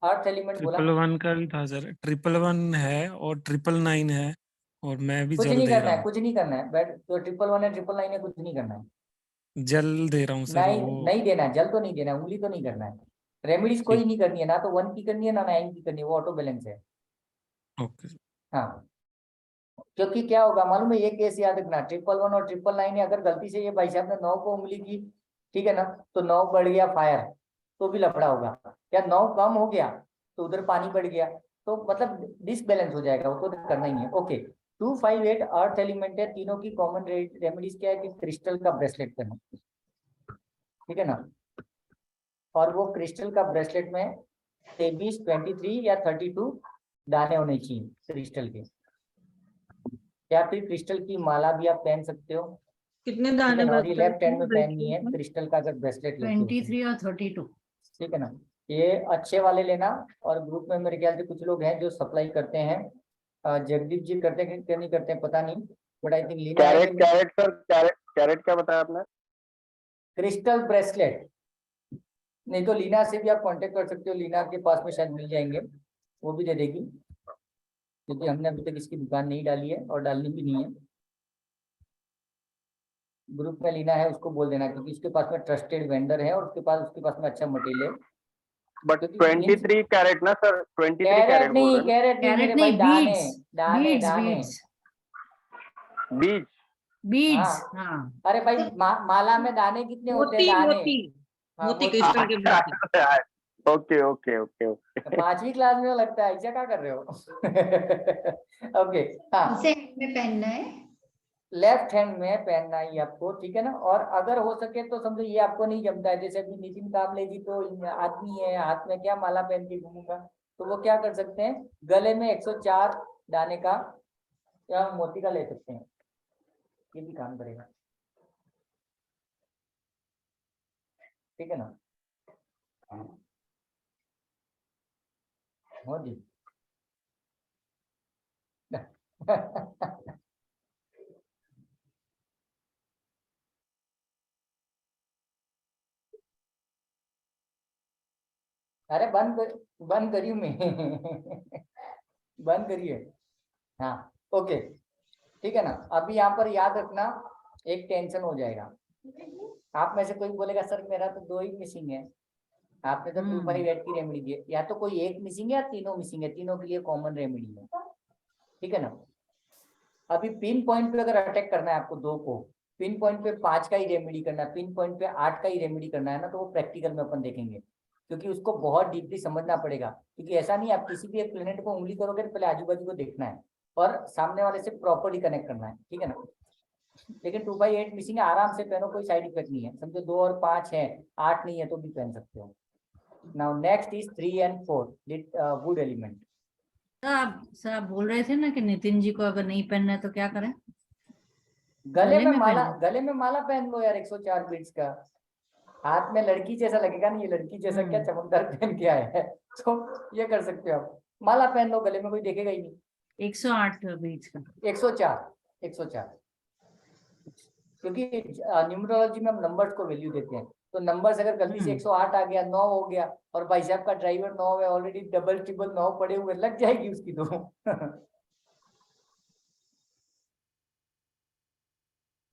अर्थ एलिमेंट बोला। 111 का भी था सर, 111 है और 999 है, और मैं भी कुछ जल नहीं दे करना रहा है, हूँ। कुछ नहीं करना है, बैठ, तो 111 है, 999 है, कुछ नहीं करना है। जल दे रहा हूँ सर नहीं, वो। नहीं देना है, जल तो नहीं देना है, उंगली तो नहीं करना है। रेमेडीज कोई ठीक, नहीं करनी है, ना तो 1 की करनी है ना 9 की करनी है, वो ऑटो बैलेंस है। ओके। हाँ, क्योंकि क्या होगा मालूम है, ये केस याद रखना, 111 और 999 ने अगर गलती से ये भाई साहब ने 9 को उंगली की, ठीक है ना, तो 9 बढ़ गया फायर, तो भी लफड़ा होगा। या 9 कम हो गया तो उधर पानी बढ़ गया, तो मतलब डिसबैलेंस हो जाएगा, वो तो करना ही है। ओके, 258 अर्थ एलिमेंट है, तीनों की कॉमन रेमेडीज क्या है कि क्रिस्टल का ब्रेसलेट करना, ठीक है ना। और वो क्रिस्टल का ब्रेसलेट में 23, 23 या 32 दाने होने चाहिए क्रिस्टल के, या फिर क्रिस्टल की माला भी आप पहन सकते हो, कितने ठीक दाने है ना। और ये बताए लेफ्ट हैंड थे में पहननी है ब्रेसलेट में? क्रिस्टल का, अगर ब्रेसलेट लेते हो तो, 23 और 32। ठीक है ना। ये अच्छे वाले लेना, और ग्रुप में मेरे ख्याल से कुछ लोग हैं जो सप्लाई करते हैं, जगदीप जी करते हैं कि नहीं करते हैं पता नहीं, but I think Leena carat carat sir, carat carat क्या बताया आपने? Crystal bracelet. नहीं तो लीना से भी आप कांटेक्ट कर सकते हो, लीना के पास में शायद मिल जाएंगे, वो भी दे देगी, क्योंकि हमने अभी तक इसकी दुकान नहीं डाली है और डालनी भी नहीं है। ग्रुप में लीना है, उसको बोल देना, क्योंकि उसके पास में ट्रस्टेड वेंडर है और उसके पास में अच्छा मटेरियल है। बट 23 कैरेट ना सर, 23 कैरेट कैरेट बोल नहीं, रहे हैं कैरेट नहीं कैरेट मेरे भाई, नहीं, दाने, बीड्स, दाने बीड्स, दाने। बीड्स, ना, बीज। बीड्स। हाँ, हाँ, अरे भाई माला में दाने कितने होते हैं, मोती दाने। मोती हाँ, मोती, मोती। क्रिस्टल के मोती। Okay okay okay okay. 5वीं क्लास में लगता है, ऐसा क्या कर रहे हो? ओके, हाँ, से में पहनना है। लेफ्ट हैंड में पहनना है आपको, ठीक है ना। और अगर हो सके तो समझो ये आपको नहीं जमता है, जैसे अभी नितिन काबले जी तो आदमी है, हाथ में क्या माला पहन के घूमूंगा, तो वो क्या कर सकते हैं, गले में 104 दाने का या मोती का ले सकते हैं, ये भी काम करेगा, ठीक है ना। हो जी, अरे बंद करिए मैं बंद करिए। हाँ ओके ठीक है ना। अभी यहाँ पर याद रखना, एक टेंशन हो जाएगा। आप में से कोई बोलेगा सर मेरा तो 2 ही मिसिंग है, आपने तो 258 की रेमेडी दी है। या तो कोई एक मिसिंग है या तीनों मिसिंग है, तीनों के लिए कॉमन रेमेडी है, ठीक है ना। अभी पिन पॉइंट पे अगर अटैक करना है आपको 2 को, पिन पॉइंट पे 5 का ही रेमेडी करना है, पिन पॉइंट पे 8 का ही रेमेडी करना है ना, तो वो प्रैक्टिकल में अपन देखेंगे, क्योंकि उसको बहुत डीपली समझना पड़ेगा। क्योंकि ऐसा नहीं आप किसी भी एक प्लेनेट को उंगली करोगे तो पहले आजू बाजू को देखना है और सामने वाले से प्रॉपर्ली कनेक्ट करना है, ठीक है ना। लेकिन 2/8 मिसिंग है, आराम से पहनो, कोई साइड इफेक्ट नहीं है। समझो 2 और 5 है, 8 नहीं है तो भी पहन सकते हो। Now next is 3 and 4 would element. आप बोल रहे थे ना कि नितिन जी को अगर नहीं पहनना है तो क्या करें? गले में माला, पहनो। गले में माला पहन लो यार 104 बीट्स का। हाथ में लड़की जैसा लगेगा नहीं, ये लड़की जैसा क्या चमकदार पहन के आया है, तो ये कर सकते हो आप। माला पहन लो, गले में कोई देखेगा ही नहीं। 108 बीच का 104 क्योंकि न्यूमरोलॉजी में हम नंबर्स को वैल्यू देते हैं, तो नंबर्स अगर गलती से 108 आ गया, 9 हो गया, और भाई साहब का ड्राइवर 9 है, ऑलरेडी डबल ट्रिपल 9 पड़े हुए, लग जाएगी उसकी तो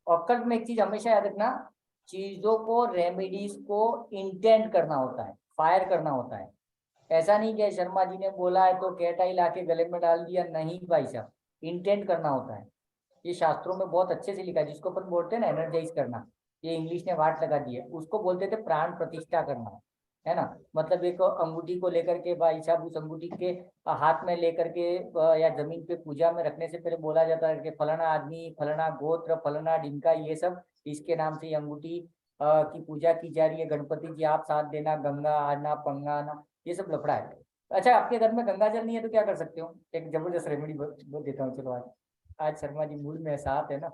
ऑक्कल्ट में एक चीज हमेशा याद रखना, चीजों को, रेमेडीज को इंटेंट करना होता है, फायर करना होता है। ऐसा नहीं कि शर्मा जी ने बोला है तो कैटाई लाके गले में डाल दिया, नहीं भाई साहब, इंटेंट करना होता है। ये शास्त्रों में बहुत अच्छे से लिखा है, जिसको अपन बोलते हैं ना एनर्जाइज करना, ये इंग्लिश ने वाट लगा दी है, उसको बोलते थे प्राण प्रतिष्ठा करना, है ना। मतलब एक अंगूठी को लेकर के भाई साहब उस अंगूठी के हाथ में लेकर के या जमीन पे पूजा में रखने से पहले बोला जाता है कि फलाना आदमी, फलाना गोत्र, फलाना डिनका, ये सब इसके नाम से ये अंगूठी की पूजा की जा रही है, गणपति जी आप साथ देना, गंगा आना, पंगा आना, ये सब लफड़ा है। अच्छा आपके घर में गंगा जल नहीं है तो क्या कर सकते हो, एक जबरदस्त रेमेडी बोल देता हूँ। चलो आज शर्मा जी मूड में साथ है ना।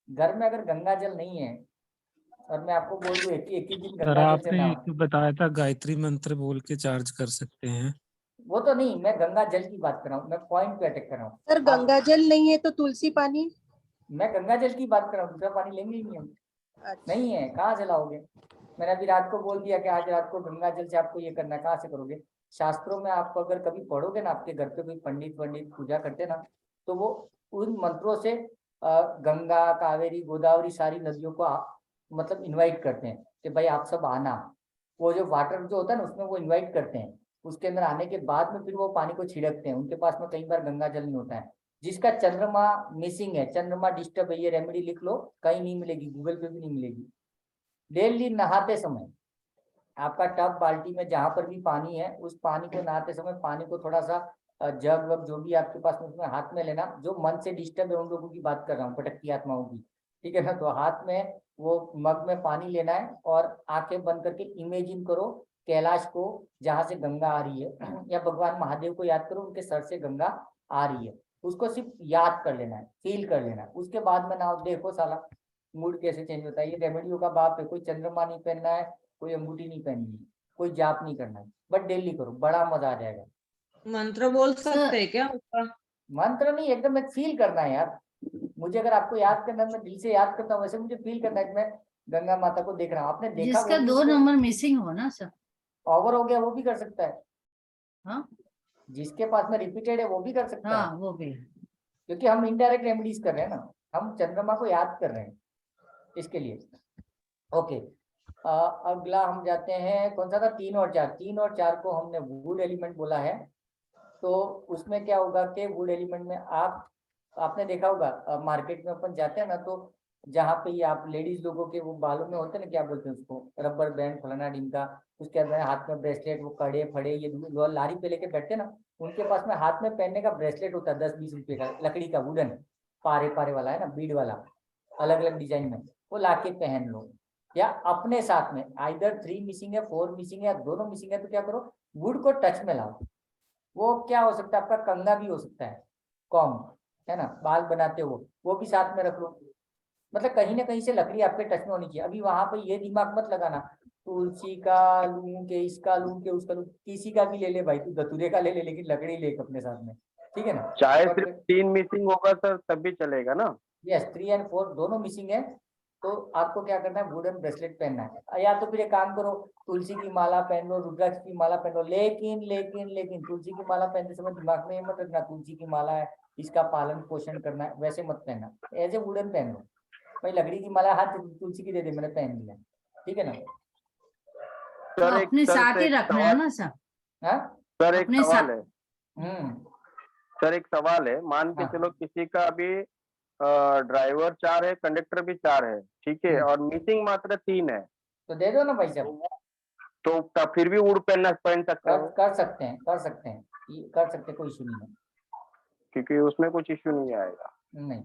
घर में अगर गंगा जल नहीं है और मैं आपको बोल दूं एक ही दिन सर गंगा जल से आपने नहाओ, एक बताया था गायत्री मंत्र बोल के चार्ज कर सकते हैं। वो तो नहीं, मैं गंगा जल की बात कर रहा हूँ, मैं पॉइंट पे अटैक कर रहा हूँ। सर गंगा जल नहीं है तो तुलसी पानी? मैं गंगा जल की बात कर रहा हूँ, दूसरा पानी लेंगे ही नहीं हम। नहीं है, कहाँ से लाओगे? मैंने अभी रात को बोल दिया कि आज रात को गंगा जल से आपको ये करना है, कहाँ से करोगे? शास्त्रों में आप अगर कभी पढ़ोगे ना, आपके घर पे कोई पंडित पूजा करते ना, तो वो उन मंत्रों से गंगा, कावेरी, गोदावरी सारी नदियों को मतलब इन्वाइट करते हैं कि भाई आप सब आना। वो जो वाटर जो होता है ना उसमें वो इन्वाइट करते हैं, उसके अंदर आने के बाद में फिर वो पानी को छिड़कते हैं। उनके पास में कई बार गंगा जल नहीं होता है। जिसका चंद्रमा मिसिंग है, चंद्रमा डिस्टर्ब है, ये रेमेडी लिख लो, कहीं नहीं मिलेगी, गूगल पे भी नहीं मिलेगी। डेली नहाते समय आपका टब बाल्टी में जहां पर भी पानी है, उस पानी को नहाते समय पानी को थोड़ा सा जग वग जो भी आपके पास में उसमें हाथ में लेना। जो मन से डिस्टर्ब है उन लोगों की बात कर रहा हूँ, भटकती आत्माओं की, ठीक है ना। तो हाथ में वो मग में पानी लेना है और आंखें बंद करके इमेजिन करो कैलाश को, जहां से गंगा आ रही है, या भगवान महादेव को याद करो, उनके सर से गंगा आ रही है, उसको सिर्फ याद कर लेना है, फील कर लेना है। उसके बाद में ना देखो साला मूड कैसे चेंज होता है। ये रेमेडियो का बाप है। कोई चंद्रमा नहीं पहनना है, कोई अंगूठी नहीं पहननी है, कोई जाप नहीं करना है, बट डेली करो, बड़ा मजा आ जाएगा। मंत्र बोल सकते हैं क्या उसका? मंत्र नहीं, एकदम एक फील करना है यार। मुझे अगर आपको याद करना है, मैं दिल से याद करता हूँ, वैसे मुझे फील करना है कि मैं गंगा माता को देख रहा हूँ। आपने देखा जिसका 2 नंबर मिसिंग हो ना सर, ओवर हो गया वो भी कर सकता है। हाँ जिसके पास में रिपीटेड है वो भी कर सकता है, हाँ वो भी। क्योंकि हम इनडायरेक्ट रेमेडीज कर रहे हैं ना, हम चंद्रमा को याद कर रहे हैं इसके लिए। ओके अगला हम जाते हैं, कौन सा था? 3 और 4। 3 और 4 को हमने वुड एलिमेंट बोला है। तो उसमें क्या होगा कि वुड एलिमेंट में आपने देखा होगा मार्केट में अपन जाते हैं ना, तो जहाँ पे ये आप लेडीज लोगों के वो बालों में होते हैं ना, क्या बोलते हैं उसको, रबर बैंड फलाना डिंका, उसके अंदर हाथ में ब्रेसलेट, वो कड़े फड़े ये लारी पे लेके बैठते हैं ना, उनके पास में हाथ में पहनने का ब्रेसलेट होता है 10-20 रुपए का, लकड़ी का, वुडन, पारे वाला है ना, बीड वाला, अलग अलग डिजाइन में, वो लाके पहन लो। या अपने साथ में आइदर 3 मिसिंग है, 4 मिसिंग है, या दोनों मिसिंग है, तो क्या करो, वुड को टच में लाओ। वो क्या हो सकता है, आपका कंघा भी हो सकता है, कॉम है ना, बाल बनाते हो वो भी साथ में रख लो। मतलब कहीं ना कहीं से लकड़ी आपके टच में होनी चाहिए। अभी वहां पे ये दिमाग मत लगाना तुलसी का लूं के इसका लूं के उसका लूं, किसी का भी ले ले भाई, तू धतूरे का ले ले, लेकिन लकड़ी ले अपने साथ में, ठीक है ना। चाहे और सिर्फ 3 मिसिंग होगा सर तब भी चलेगा ना? यस 3 और 4 दोनों मिसिंग है, तो आपको क्या करना है, वुडन ब्रेसलेट पहनना है, या तो फिर एक काम करो, तुलसी की माला पहन लो, रुद्राक्ष की माला पहन लो, लेकिन लेकिन लेकिन तुलसी की माला पहनते समय दिमाग में ये मत रखना तुलसी की माला है, इसका पालन पोषण करना है, वैसे मत पहनना, एज ए वुडन पहन लो। भाई लकड़ी की माला हाथ तुलसी की दे दे, मैंने पहन लिया, ठीक है ना। तो अपने साथ ही रखना है ना सर। हाँ सर एक अपने सवाल साथ- है सर, एक सवाल है, मान के हाँ। चलो किसी का भी ड्राइवर 4 है, कंडक्टर भी 4 है, ठीक है, और मिसिंग मात्र 3 है, तो दे दो ना भाई साहब, तो तब फिर भी वुड पहन सकते हो, कर सकते हैं, कर सकते हैं, ये कर सकते हैं, कोई इशू नहीं है। क्योंकि उसमें कुछ इश्यू नहीं आएगा। नहीं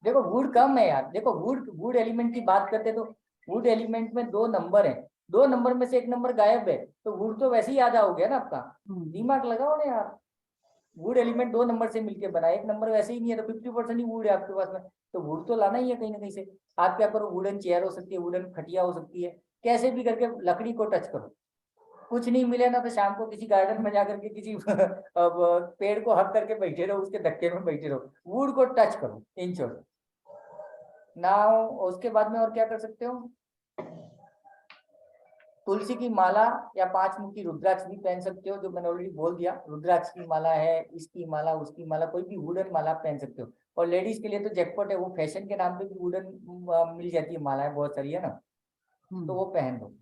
देखो वुड कम है यार, देखो वुड वुड एलिमेंट की बात करते तो वुड एलिमेंट में 2 नंबर है, 2 नंबर में से 1 नंबर गायब है, तो वुड तो वैसे ही आधा हो गया ना आपका। दिमाग लगाओ ना यार, वुड एलिमेंट 2 नंबर से मिलके बना, 1 नंबर वैसे ही नहीं है, तो 50% ही वुड है आपके पास में, तो वुड तो लाना ही है कहीं ना कहीं से। आप क्या करो, वुडन चेयर हो सकती है, वुडन खटिया हो सकती है, कैसे भी करके लकड़ी को टच करो, कुछ नहीं मिले ना तो शाम को किसी गार्डन में जाकर के किसी पेड़ को हक करके बैठे रहो, उसके धक्के में बैठे रहो, वुड को टच करो इन शॉर्ट ना। उसके बाद में और क्या कर सकते हो, तुलसी की माला या 5 मुखी रुद्राक्ष भी पहन सकते हो, जो मैंने ऑलरेडी बोल दिया, रुद्राक्ष की माला है, इसकी माला, उसकी माला, कोई भी वुडन माला पहन सकते हो। और लेडीज के लिए तो जैकपॉट है, वो फैशन के नाम पे भी वुडन मिल जाती है, मालाएं बहुत सारी है ना, तो वो पहन दो।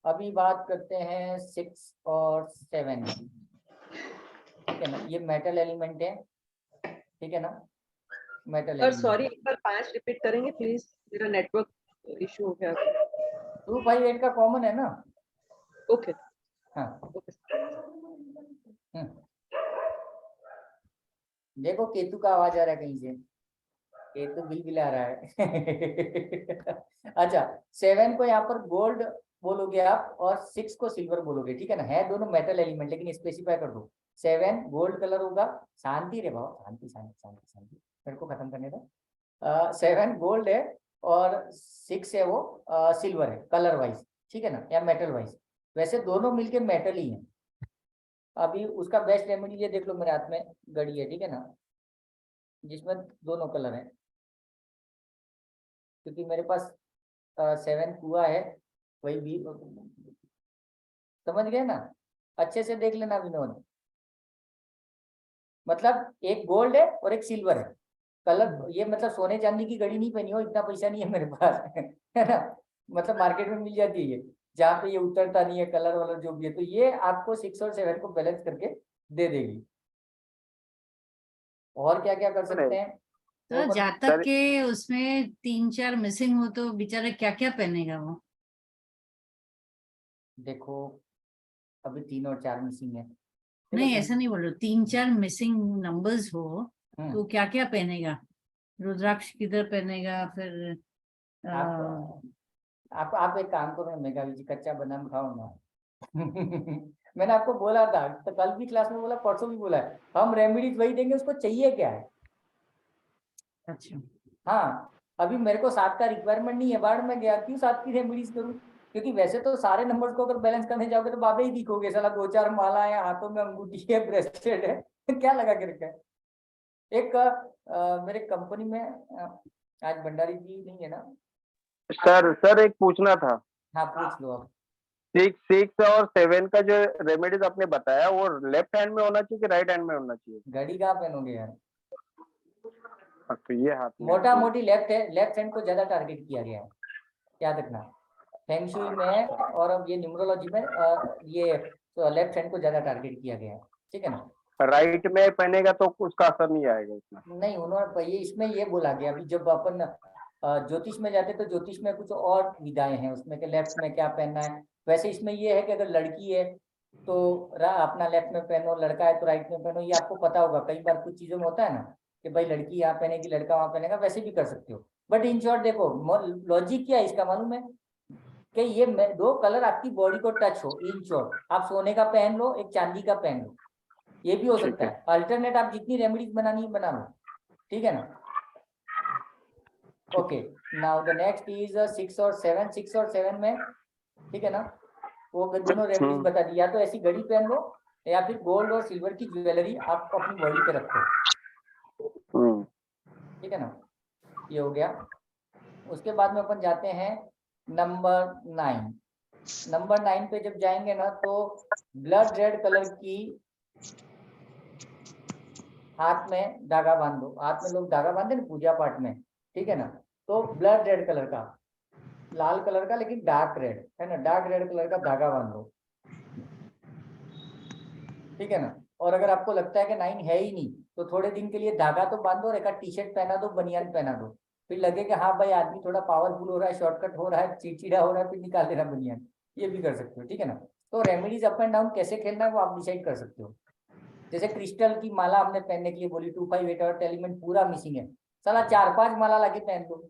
अभी बात करते हैं 6 और 7 की, ठीक है ना। ये मेटल एलिमेंट है, ठीक है ना, मेटल सर सॉरी, एक बार 5 रिपीट करेंगे प्लीज, मेरा नेटवर्क इशू हो गया। 2 5 8 का कॉमन है ना। ओके हाँ ओके। देखो केतु का आवाज आ रहा है कहीं से, केतु बिलबिला रहा है। अच्छा 7 को यहाँ पर गोल्ड बोलोगे आप और 6 को सिल्वर बोलोगे, ठीक है ना, है दोनों मेटल एलिमेंट, लेकिन स्पेसिफाई कर दो। 7 गोल्ड कलर होगा, शांति रे भाव, शांति शांति शांति शांति, मेरे को खत्म करने दो। 7 गोल्ड है और 6 है वो सिल्वर है कलर वाइज, ठीक है ना, या मेटल वाइज, वैसे दोनों मिलके मेटल ही है। अभी उसका बेस्ट रेमेडी ये देख लो, मेरे हाथ में घड़ी है, ठीक है ना, जिसमें दोनों कलर है, क्योंकि मेरे पास 7 कुआ है, वही भी समझ गए ना, अच्छे से देख लेना विनोद, मतलब एक गोल्ड है और एक सिल्वर है कलर, ये मतलब सोने चांदी की घड़ी नहीं पहनी हो, इतना पैसा नहीं है मेरे पास, है ना, मतलब मार्केट में मिल जाती है ये, जहाँ पे ये उतरता नहीं है कलर वालर जो भी है, तो ये आपको 6 और 7 को बैलेंस करके दे देगी। और क्या क्या कर सकते हैं, तो जातक के उसमें 3 4 मिसिंग हो तो बेचारा क्या क्या पहनेगा वो। देखो अभी 3 और 4 मिसिंग है, नहीं ऐसा नहीं बोलो, 3 4 मिसिंग नंबर्स हो तो क्या क्या पहनेगा, रुद्राक्ष किधर पहनेगा फिर। आप एक काम करो मेघा जी, कच्चा बादाम खाओ ना। मैंने आपको बोला था, तो कल भी क्लास में बोला, परसों भी बोला है, हम रेमेडीज वही देंगे, उसको चाहिए क्या है। अच्छा हाँ अभी मेरे को 7 का रिक्वायरमेंट नहीं है, बाढ़ में गया, क्यों 7 की रेमेडीज करूँ, क्योंकि वैसे तो सारे नंबर्स को अगर बैलेंस करने जाओगे तो बाबे ही दिखोगे, साला 2 4 माला है, हाथों में अंगूठी है, ब्रेसलेट है, क्या लगा के रखा है। एक मेरे कंपनी में आज भंडारी जी नहीं है ना। सर एक पूछना था। हाँ पूछ लो आप। 6 और 7 का जो रेमेडीज आपने बताया वो लेफ्ट हैंड में होना चाहिए कि राइट हैंड में होना चाहिए? घड़ी कहाँ पहनोगे यार, तो ये हाथ में मोटा मोटी लेफ्ट है, लेफ्ट हैंड को ज्यादा टारगेट किया गया है, याद रखना, फेंग शुई में और अब ये न्यूमरोलॉजी में ये लेफ्ट हैंड को ज्यादा टारगेट किया गया है, ठीक है ना। राइट में पहनेगा तो उसका असर नहीं आएगा इसमें? नहीं उन्होंने ये इसमें ये बोला गया, अभी जब अपन ज्योतिष में जाते तो ज्योतिष में कुछ और विधाएं हैं उसमें कि लेफ्ट में क्या पहनना है, वैसे इसमें ये है कि अगर लड़की है तो अपना लेफ्ट में पहनो, लड़का है तो राइट में पहनो, ये आपको पता होगा, कई बार कुछ चीजों में होता है ना कि भाई लड़की यहाँ पहनेगी लड़का वहां पहनेगा, वैसे भी कर सकते हो। बट इन शॉर्ट देखो लॉजिक क्या है इसका मालूम है कि ये 2 कलर आपकी बॉडी को टच हो, इन शॉर्ट आप सोने का पहन लो, एक चांदी का पहन लो, ये भी हो सकता है। अल्टरनेट आप जितनी रेमेडीज बनानी बना लो, ठीक है ना। Okay, now the next is 6 और 7। 6 और 7 में ठीक है ना, वो दोनों रेमेडीज बता दी। या तो ऐसी घड़ी पहन लो या फिर गोल्ड और सिल्वर की ज्वेलरी आप अपनी बॉडी पे रखो, ठीक है ना, ये हो गया। उसके बाद में अपन जाते हैं नंबर 9। नंबर 9 पे जब जाएंगे ना तो ब्लड रेड कलर की हाथ में धागा बांध दो। हाथ में लोग धागा बांधते ना पूजा पाठ में, ठीक है ना, तो ब्लड रेड कलर का, लाल कलर का लेकिन डार्क रेड है ना, डार्क रेड कलर का धागा बांध दो, ठीक है ना। और अगर आपको लगता है कि 9 है ही नहीं तो थोड़े दिन के लिए धागा तो बांधो और एक टी शर्ट पहना दो, बनियान पहना दो, फिर लगे कि हाँ भाई आदमी थोड़ा पावरफुल हो रहा है, शॉर्टकट हो रहा है, चिड़चिड़ा हो रहा है, फिर निकाल देना बनियान, ये भी कर सकते हो, ठीक है ना। तो रेमेडीज अप एंड डाउन कैसे खेलना है वो आप डिसाइड कर सकते हो। जैसे क्रिस्टल की माला हमने पहनने के लिए बोली, 2 5 8 और एलिमेंट पूरा मिसिंग है, साला 4 5 माला लाके पहन दो,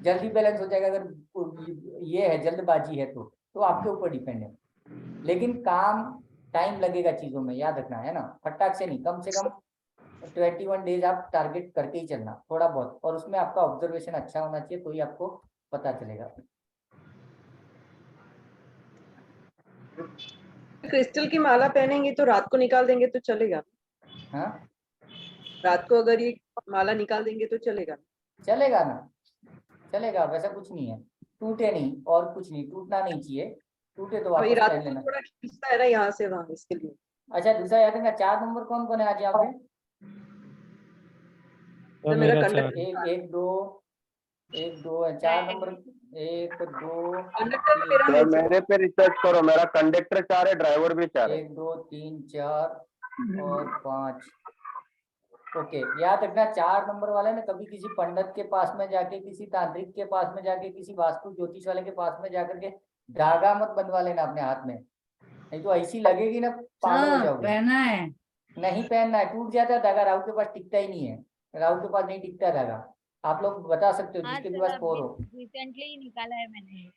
जल्दी बैलेंस हो जाएगा। अगर ये है जल्दबाजी है तो आपके ऊपर डिपेंड है, लेकिन काम टाइम लगेगा चीजों में, याद रखना है ना, फटाक से नहीं, कम से कम 21 डेज आप टारगेट करके ही चलना थोड़ा बहुत, और उसमें आपका ऑब्जर्वेशन अच्छा होना चाहिए तो ही आपको पता चलेगा। क्रिस्टल की माला पहनेंगे तो रात को निकाल देंगे तो चलेगा? हाँ, रात को अगर ये माला निकाल देंगे तो चलेगा? चलेगा ना, चलेगा, वैसा कुछ नहीं है, टूटे नहीं और कुछ नहीं, टूटना नहीं चाहिए, टूटे तो वही वापस रात पहन को लेना। थोड़ा खींचता है ना यहाँ से वहां, इसके लिए। अच्छा, दूसरा याद रखना, 4 नंबर कौन कौन है आज यहाँ पे? तो मेरा मेरा कंडक्टर 1 2 है, 4 नंबर, 1 2 कंडक्टर तो 3, मेरा है सर। मेरे पे रिसर्च करो, मेरा कंडक्टर 4 है, ड्राइवर भी 4 है। 1 2 3 4 और 5। ओके, याद रखना 4 नंबर वाले ने कभी किसी पंडित के पास में जाके, किसी तांत्रिक के पास में जाके, किसी वास्तु ज्योतिष वाले के पास में जाकर के धागा मत बंधवा लेना अपने हाथ में, नहीं तो ऐसी लगेगी ना पागल हो जाओगे। पहना है, नहीं पहनना है, टूट जाता है धागा, राहु के पास टिकता ही नहीं है, राहु के पास नहीं टिकता है धागा। आप लोग बता सकते हो जिसके भी पास 4 हो। रिसेंटली ही निकाला है मैंने,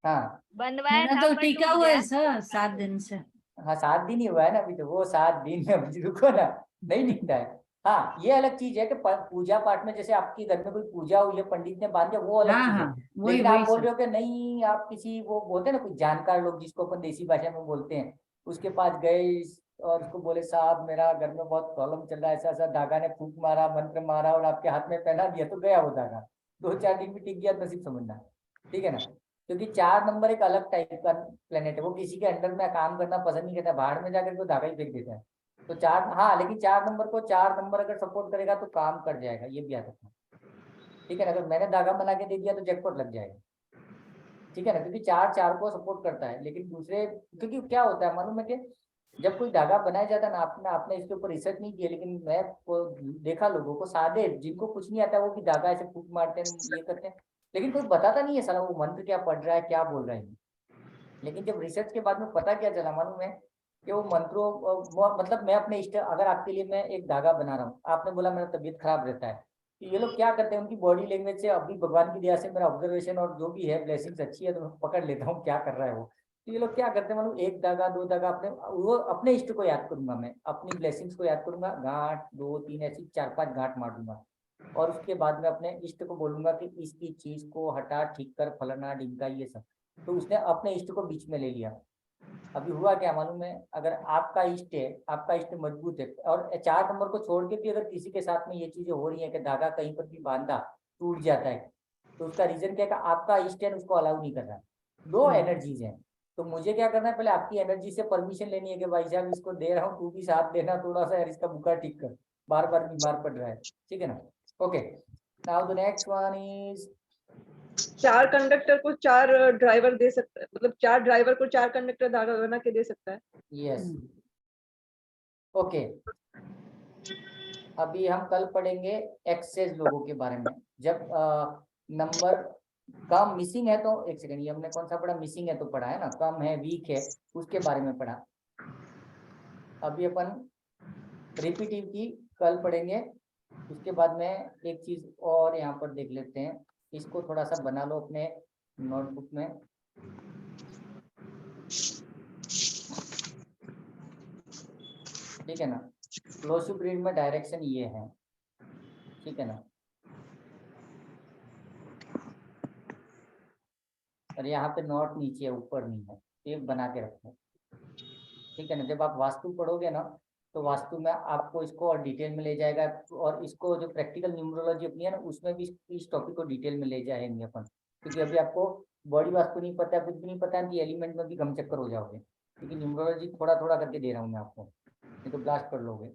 हाँ, बंधवाया मेरा था तो पर टिका टूट हुआ गया। है सर 7 दिन से। हाँ 7 दिन ही हुआ है ना अभी, तो वो 7 दिन में अभी रुको ना, नहीं दिखता है। हाँ, ये अलग चीज है कि पूजा पाठ में जैसे आपके घर में कोई पूजा हुई है, पंडित ने बांध दिया, वो अलग हाँ चीज है। हाँ, वही लेकिन आप वही बोल सर। रहे हो कि नहीं, आप किसी वो बोलते हैं ना कुछ जानकार लोग जिसको अपन देसी भाषा में बोलते हैं, उसके पास गए और उसको बोले साहब मेरा घर में बहुत प्रॉब्लम चल रहा है, ऐसा ऐसा, धागा ने फूंक मारा, मंत्र मारा और आपके हाथ में पहना दिया, तो गया वो धागा, 2 4 दिन में टिक गया, नसीब समझना, ठीक है ना। क्योंकि 4 नंबर एक अलग टाइप का प्लेनेट है, वो किसी के अंडर में काम करना पसंद नहीं करता, बाहर में जाकर के धागा ही फेंक देता है। तो 4, हाँ, लेकिन 4 नंबर को 4 नंबर अगर सपोर्ट करेगा तो काम कर जाएगा, ये भी याद रखना, ठीक है ना। अगर मैंने धागा बना के दे दिया तो जैकपॉट लग जाएगा, ठीक है ना, क्योंकि 4 को सपोर्ट करता है। लेकिन दूसरे, क्योंकि क्या होता है मालूम है कि जब कोई धागा बनाया जाता है ना, आपने इसके ऊपर रिसर्च नहीं किया, लेकिन मैं देखा लोगों को, सादे जिनको कुछ नहीं आता, वो भी धागा ऐसे फूंक मारते हैं, ये करते हैं, लेकिन कोई बताता नहीं है साला वो मंत्र क्या पढ़ रहा है, क्या बोल रहा है। लेकिन जब रिसर्च के बाद में पता क्या चला मालूम है कि वो मंत्रों, मतलब मैं अपने इष्ट, अगर आपके लिए मैं एक धागा बना रहा हूँ, आपने बोला मेरा तबीयत खराब रहता है, तो ये लोग क्या करते हैं, उनकी बॉडी लैंग्वेज से, अभी भगवान की दया से मेरा ऑब्जर्वेशन और जो भी है ब्लेसिंग्स अच्छी है तो मैं पकड़ लेता हूँ क्या कर रहा है वो। तो ये लोग क्या करते हैं मालूम, 1 धागा 2 धागा, अपने वो अपने इष्ट को याद करूंगा, मैं अपनी ब्लेसिंग्स को याद करूंगा, गांठ 2 3 ऐसी 4 5 गांठ मार दूंगा, और उसके बाद में अपने इष्ट को बोलूंगा कि इसकी चीज को हटा, ठीक कर, फलाना ढिमका, ये सब। तो उसने अपने इष्ट को बीच में ले लिया। अभी हुआ क्या मालूम है, अगर आपका इष्ट है, आपका इष्ट मजबूत है, और 4 नंबर को छोड़ के भी अगर किसी के साथ में ये चीजें हो रही है कि धागा कहीं पर भी बांधा टूट जाता है, तो उसका रीजन क्या है, आपका इष्ट है उसको अलाउ नहीं कर रहा। 2 एनर्जीज हैं, तो मुझे क्या करना है, पहले आपकी एनर्जी से परमिशन लेनी है कि भाई साहब इसको दे रहा हूँ, तू भी साथ देना थोड़ा सा यार, इसका बुखार ठीक कर, बार बार बीमार पड़ रहा है, ठीक है ना। Okay, now the next one is 4 conductor को 4 ड्राइवर दे सकता है, मतलब 4 ड्राइवर को 4 कंडक्टर धागा बना के दे सकता है। Yes, okay. अभी हम कल पढ़ेंगे एक्सेस लोगों के बारे में, जब नंबर कम मिसिंग है तो, एक सेकंड, ये हमने कौन सा पढ़ा, मिसिंग है तो पढ़ा है ना, कम है, वीक है, उसके बारे में पढ़ा। अभी अपन रिपीटिव की कल पढ़ेंगे, उसके बाद में एक चीज और यहाँ पर देख लेते हैं, इसको थोड़ा सा बना लो अपने नोटबुक में। ठीक है ना, फ्लोशिप रीड में डायरेक्शन ये है, ठीक है ना। और यहाँ पे नॉट नीचे है, ऊपर नहीं है, ये बना के रखो, ठीक है ना। जब आप वास्तु पढ़ोगे ना तो वास्तु में आपको इसको और डिटेल में ले जाएगा, और इसको जो प्रैक्टिकल न्यूमरोलॉजी अपनी है ना उसमें भी इस टॉपिक को डिटेल में ले जाएंगे अपन, क्योंकि अभी आपको बॉडी वास्तु नहीं पता है, कुछ भी नहीं पता है, एलिमेंट में भी गम चक्कर हो जाओगे, क्योंकि न्यूमरोलॉजी थोड़ा थोड़ा करके दे रहा हूँ मैं आपको, नहीं तो ब्लास्ट कर लोगे।